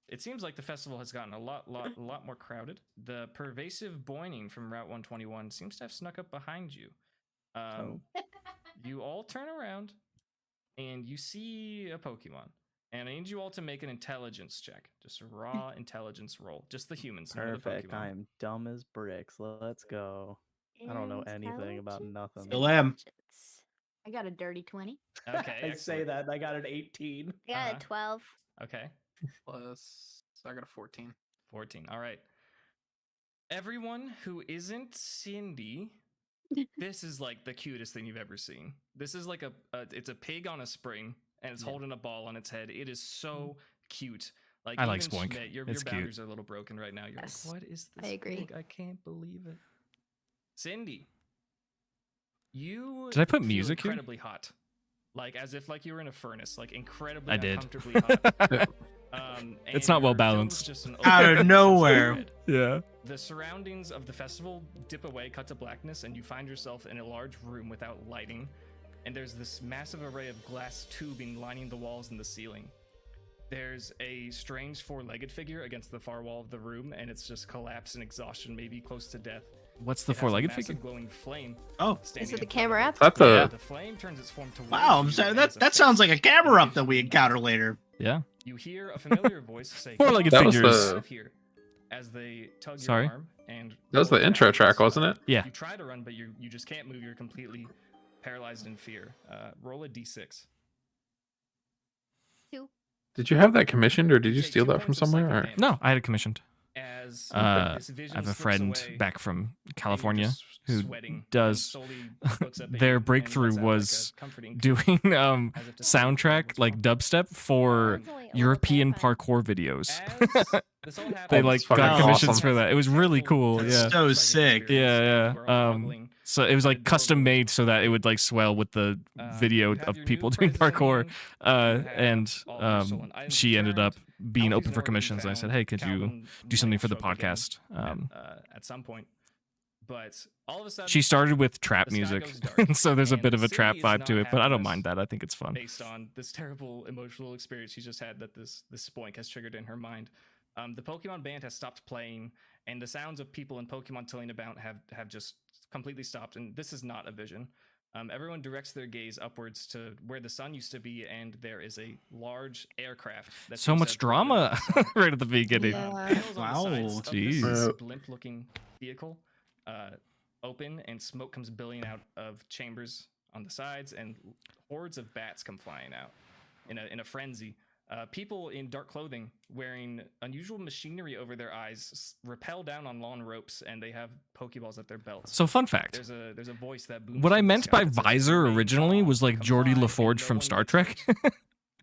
It seems like the festival has gotten a lot more crowded. The pervasive boining from Route 121 seems to have snuck up behind you. You all turn around and you see a Pokemon. And I need you all to make an intelligence check. Just a raw intelligence roll. Just the humans. Perfect. None of the Pokemon. I'm dumb as bricks. Let's go. I don't know anything about nothing. Still am. I got a dirty 20. Okay. I say that and I got an 18. I got a 12. Okay. Plus, I got a 14. 14. All right. Everyone who isn't Cindy, this is like the cutest thing you've ever seen. This is like it's a pig on a spring, and it's holding a ball on its head. It is so cute. Like, I like even Spoink. Schmidt, your It's cute. boundaries are a little broken right now. You're Yes. like, what is this? I agree. Pig? I can't believe it. Cindy, you Did I put feel music here? incredibly hot, like as if like you were in a furnace, like incredibly I did. uncomfortably hot. It's and not well your film is balanced. just an Out open of nowhere. red. Yeah. The surroundings of the festival dip away, cut to blackness, and you find yourself in a large room without lighting. And there's this massive array of glass tubing lining the walls and the ceiling. There's a strange four-legged figure against the far wall of the room, and it's just collapsed in exhaustion, maybe close to death. What's the It has a four-legged massive figure? glowing flame. Oh. Standing Is it the in front of camera it. up? That's a The flame turns its form towards Wow, I'm you sorry. and That has a that sounds face like a camera up that we encounter later. Yeah. You hear a familiar voice say, Four-legged "Come on, figures." out of here," as they tug Sorry? your arm and that was the roll intro backwards. track, wasn't it? Yeah. You try to run, but you just can't move. You're completely paralyzed in fear. Roll a d6. 2. Did you have that commissioned, or did you Take steal 2 that from points of somewhere? psychic Or? damage No, I had it commissioned. As I this vision have a slips friend away, back from and you're California just who sweating and does slowly looks up at their you and breakthrough lets out, like, a was comforting doing as if to say, soundtrack "What's like wrong?" dubstep for It's only a little European terrifying. parkour videos. As this all They happens, like that's fucking got commissions awesome. for that. It was really cool. That's Yeah. so sick. Yeah, yeah. So it was like custom made so that it would like swell with the video you have of your people new doing prizes in parkour. hand. You have And all of your stolen items she ended up returned. being Alfie's open for nowhere to be commissions. And I said, found. hey, could you Calvin do something might for the show up again podcast? at some point. But all of a sudden, She started with trap the sky music, goes dark, and so there's a and bit of a Cindy trap is vibe not to it, but I having don't this mind that. I think it's fun. based on this terrible emotional experience she just had that this spoink has triggered in her mind. The Pokemon band has stopped playing, and the sounds of people in Pokemon tilling about have just completely stopped. And this is not a vision. Everyone directs their gaze upwards to where the sun used to be, and there is a large aircraft. That So seems to much have collided drama with the sun. right at the beginning. Yeah. Panels on Wow. the sides of Jeez. this blimp-looking vehicle open, and smoke comes billowing out of chambers on the sides, and hordes of bats come flying out in a frenzy. People in dark clothing wearing unusual machinery over their eyes rappel down on long ropes, and they have Pokeballs at their belts. So fun fact. There's a voice that booms What I from the meant sky by that says, visor "Remain originally calm, was like Geordie comply, LaForge and no from one Star makes Trek.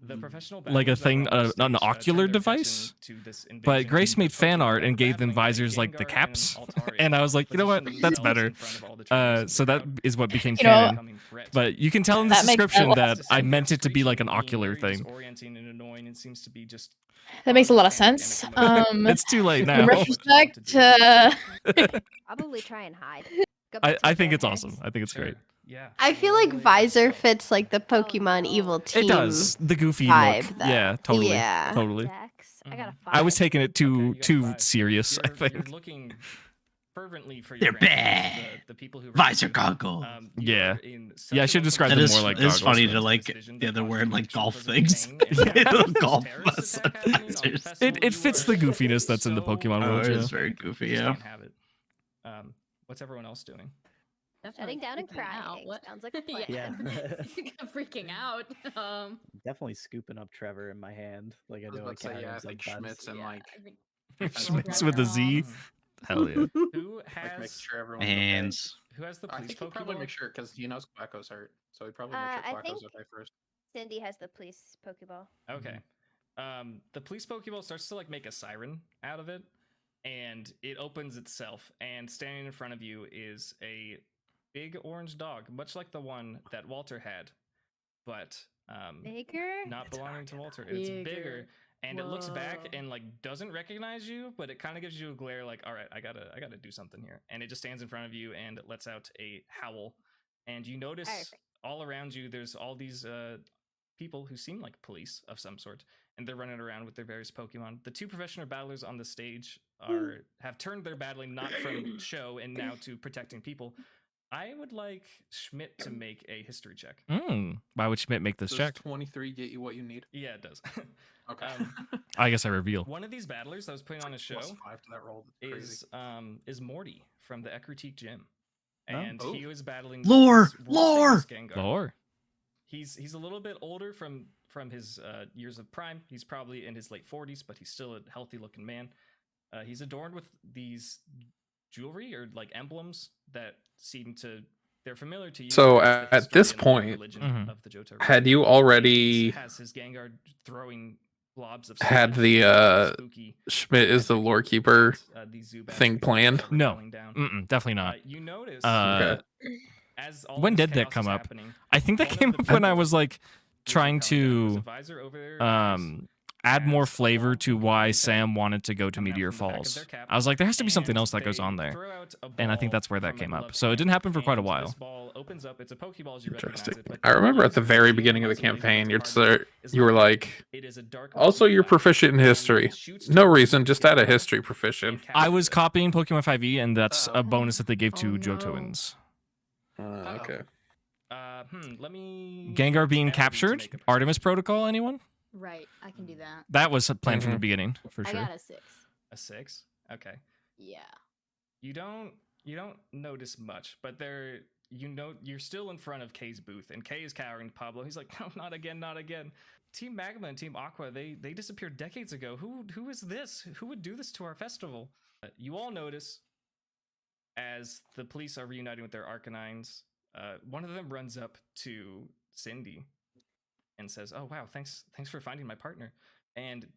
The professional Like a battlers that thing, were on the an stage, ocular turned their device. attention to this But invasion Grace of made fan Pokemon art and gave them battling visors like the Gengar caps. and Altaria, And I was like, you know what? positioning That's themselves better. in front of all the trainers in the So that crowd. is what became You know, canon. Incoming threat. But you can tell in this That makes description sense. that I meant it to be like an ocular Very thing. disorienting and annoying, and seems to be just That makes a lot of panic sense. and It's too late In now. retrospect, Probably try and hide. Go I back to your think it's grandparents. awesome. I think it's great. Yeah. I feel like Visor fits like the Oh, Pokemon no. Evil Team. It does. The goofy vibe, look. though. Yeah, totally. Yeah. Totally. Dex. I got a 5. I was taking it Okay, you got too 5. serious, I You're think. looking fervently for They're your grandparents, bad. the people who Visor raised you. goggle. You Yeah. are in such Yeah, I an should describe That them is, more like it's goggles. funny though. to like, vision yeah, that they're causes wearing you like to chill golf for the things. pain and the Golf terrorist attack happening on the visors. festival. It You fits are the goofiness that's in the Pokemon so Oh, world. it Yeah. is very goofy, you just yeah. can't have it. What's everyone else doing? Shutting down and freaking crying. out. What? Sounds like a plan. Yeah. Yeah. Freaking out. Definitely scooping up Trevor in my hand, like I I was do about on to say, yeah, I Calvin think sometimes. Schmitz and Yeah, like I think Schmitz with a Z. Hell yeah. Who making has sure everyone's Hands. who has the I police think he probably Pokeball? make sure because he knows Quacko's hurt, so he probably make I sure Quacko's think- okay first. Cindy has the police Pokeball. Okay. The police Pokeball starts to like make a siren out of it, and it opens itself, and standing in front of you is a big orange dog, much like the one that Walter had, but Bigger? not belonging to Walter. It's bigger, Bigger. and it looks back Whoa. and like doesn't recognize you, but it kind of gives you a glare, like, all right, I gotta do something here, and it just stands in front of you and it lets out a howl, and you notice Perfect. all around you there's all these people who seem like police of some sort, and they're running around with their various Pokemon. The two professional battlers on the stage have turned their battling not from show and now to protecting people. I would like Schmidt to make a history check. Why would Schmidt make this Does check? 23 get you what you need? Yeah, it does. Okay. I guess I reveal. One of these battlers that was putting on a show +5 to that roll. That's crazy. is Morty from the Ekritique Gym, Oh. and he was battling Lore! this world-famous Gengar. Lore. He's a little bit older from his years of prime. He's probably in his late 40s, but he's still a healthy looking man. He's adorned with these jewelry or like emblems that seem to they're familiar to you. So as the at history this and the point, religion of the Johto had region. you already Has his Gengar throwing blobs of had sludge the and spooky Schmidt is the lore keeper these Zubats thing planned? No. falling down. Definitely not. You notice Okay. as all When this did that chaos come is up? happening, I think that one of came the up when I people was like trying was a to visor over their eyes add more as flavor along to with why the Sam wanted to go to come down Meteor from the back of Falls. their cap, I was like, there has to be something and else that goes they on there. throw out a And I think ball that's where that from a came up. gloved So it hand, didn't happen for quite a and while. This ball opens up. It's a Pokeball as you recognize Interesting. it, but I remember at the the very shield beginning of the was amazing campaign, about the card is you were like like, it is a dark also milky you're black, proficient in and history. it shoots No towards reason, the just add a Gengar history and proficient. I captures was it. copying Pokemon 5e, and that's a Uh-oh. bonus that they gave to Oh, Johtoans. Okay. Let me Gengar get being Elodie to captured? make a Artemis perception check. Protocol, anyone? Right, I can do that. That was planned from the Mhm. beginning, for I sure. got a 6. A 6. Okay. Yeah. You don't notice much, but you're still in front of Kay's booth, and Kay is cowering to Pablo. He's like, no, not again, not again. Team Magma and Team Aqua, they disappeared decades ago. Who is this? Who would do this to our festival? You all notice as the police are reuniting with their Arcanines, one of them runs up to Cindy and says, "Oh wow, thanks for finding my partner," and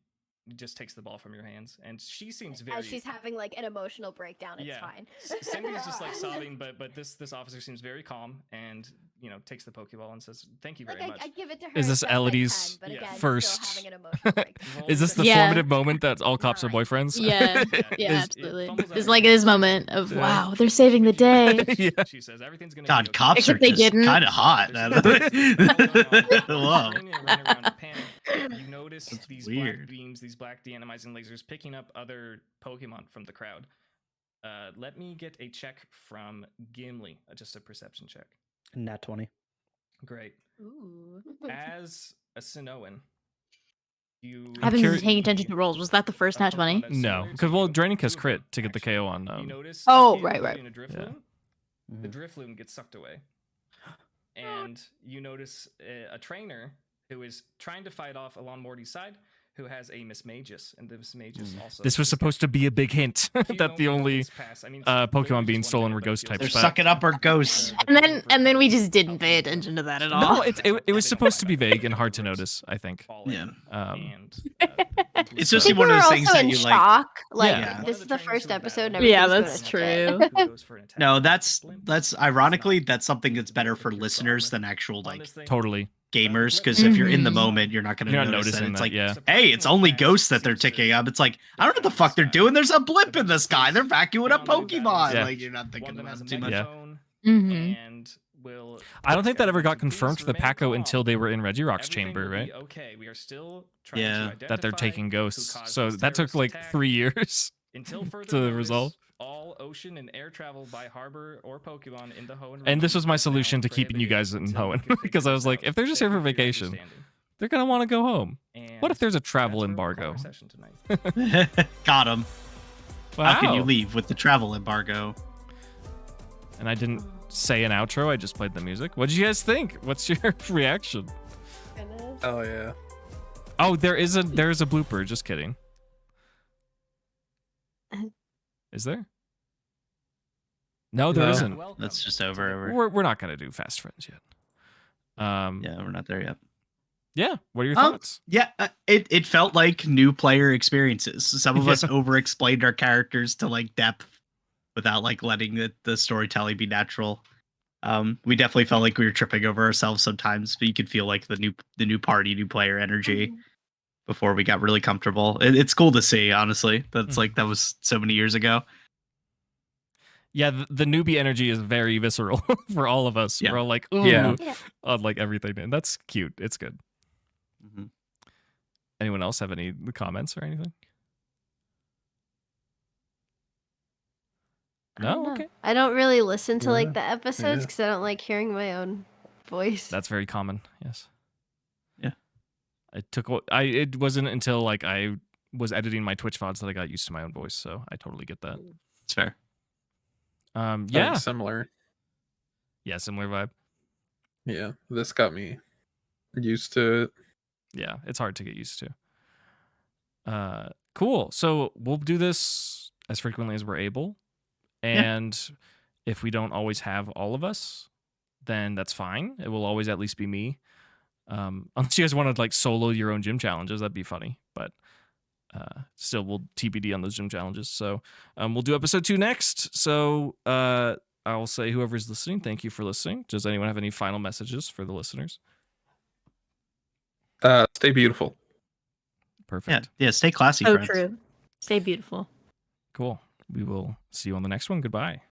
just takes the ball from your hands. And she seems very. As she's having like an emotional breakdown, it's fine. Cindy's just like sobbing, but this officer seems very calm and takes the Pokeball and says, "Thank you very Like much." I give it to her. Is as this best I Elodie's can, but again, first- Still having an emotional breakdown. Is this the Yeah. formative moment that all cops are Alright. boyfriends? Yeah, yeah, It absolutely. fumbles out It's her like hands. this moment of Yeah. wow, they're saving the day. Yeah. She says everything's gonna be God, okay. cops Except are they just didn't. kind of hot. Whoa. You notice That's these weird. black beams, these black de-animizing lasers picking up other Pokemon from the crowd. Let me get a check from Gimli, just a perception check. Nat 20. Great. Ooh. As a Sinnohan, you I haven't been curi- paying attention to rolls. Was that the first nat 20? No, because Draining has crit to get the KO on You notice Oh, a kid right. holding a Drifloon. Yeah. The Mhm. Drifloon gets sucked away. And you notice a trainer who is trying to fight off along Morty's side, who has a Miss Magus, and the Miss Magus also. This was supposed to be a big hint that the only Pokemon Pokemon being stolen were ghost types. They're but- sucking up our ghosts. And then we just didn't pay attention to that at all. No, it was supposed to be vague and hard to notice, I think. Yeah. It's So- just People one of are those things also that in you like. shock. Like Yeah. this is the first episode. And Yeah, everything's that's going to true. No, that's ironically that's something that's better for listeners than actual like Totally. gamers, because if you're in the Mhm. moment, you're not going to You're not notice that. noticing It's that, like, yeah. hey, it's only ghosts that they're ticking up. It's like, I don't know what the fuck they're doing. There's a blip in the sky. They're vacuuming up Pokemon. Yeah. Like, you're not thinking about it too much. Yeah. Mm-hmm. And will. I don't think that ever got Please confirmed for the remain Paco calm. until they were in Regirock's Everything chamber, will right? be okay. We are still trying Yeah. to That they're identify taking who ghosts. caused So this that took terrorist like attack. 3 years. Until further to notice, resolve. all ocean and air travel by harbor or Pokemon in the Hoenn And this region was my is now solution to keeping you guys in prohibited until we Hoenn, can figure because I was this like, out. if they're just here Thank for you your vacation, understanding. they're gonna want to go home. What if And there's a travel that's where we'll call embargo? our session tonight. Got him. Wow. How can you leave with the travel embargo? And I didn't say an outro. I just played the music. What did you guys think? What's your reaction? Oh yeah. Oh, there is a blooper. Just kidding. Is there? No, there No. not That's just over. We're not gonna do Fast Friends yet. Yeah, we're not there yet. Yeah. What are your Um, thoughts? Yeah, it felt like new player experiences. Some of us Yeah. over-explained our characters to like depth without like letting the storytelling be natural. We definitely felt like we were tripping over ourselves sometimes, but you could feel like the new party, new player energy before we got really comfortable. It's cool to see, honestly. That's like that was so many years ago. Yeah, the newbie energy is very visceral for all of us. Yeah. We're all like, ooh, Yeah. on like everything, and that's cute. It's good. Mhm. Anyone else have any comments or anything? No, okay. I don't really listen to like the Yeah, episodes yeah. because I don't like hearing my own voice. That's very common. Yes. Yeah. It wasn't until like I was editing my Twitch VODs that I got used to my own voice, so I totally get that. It's fair. I think Yeah. similar. Yeah, similar vibe. Yeah, this got me used to it. Yeah, it's hard to get used to. Cool. So we'll do this as frequently as we're able. And if we don't always have all of us, then that's fine. It will always at least be me. Unless you guys want to like solo your own gym challenges, that'd be funny. But still, we'll TBD on those gym challenges. So we'll do episode 2 next. So I'll say whoever's listening, thank you for listening. Does anyone have any final messages for the listeners? Stay beautiful. Perfect. Yeah, stay classy, So friends. true. Stay beautiful. Cool. We will see you on the next one. Goodbye.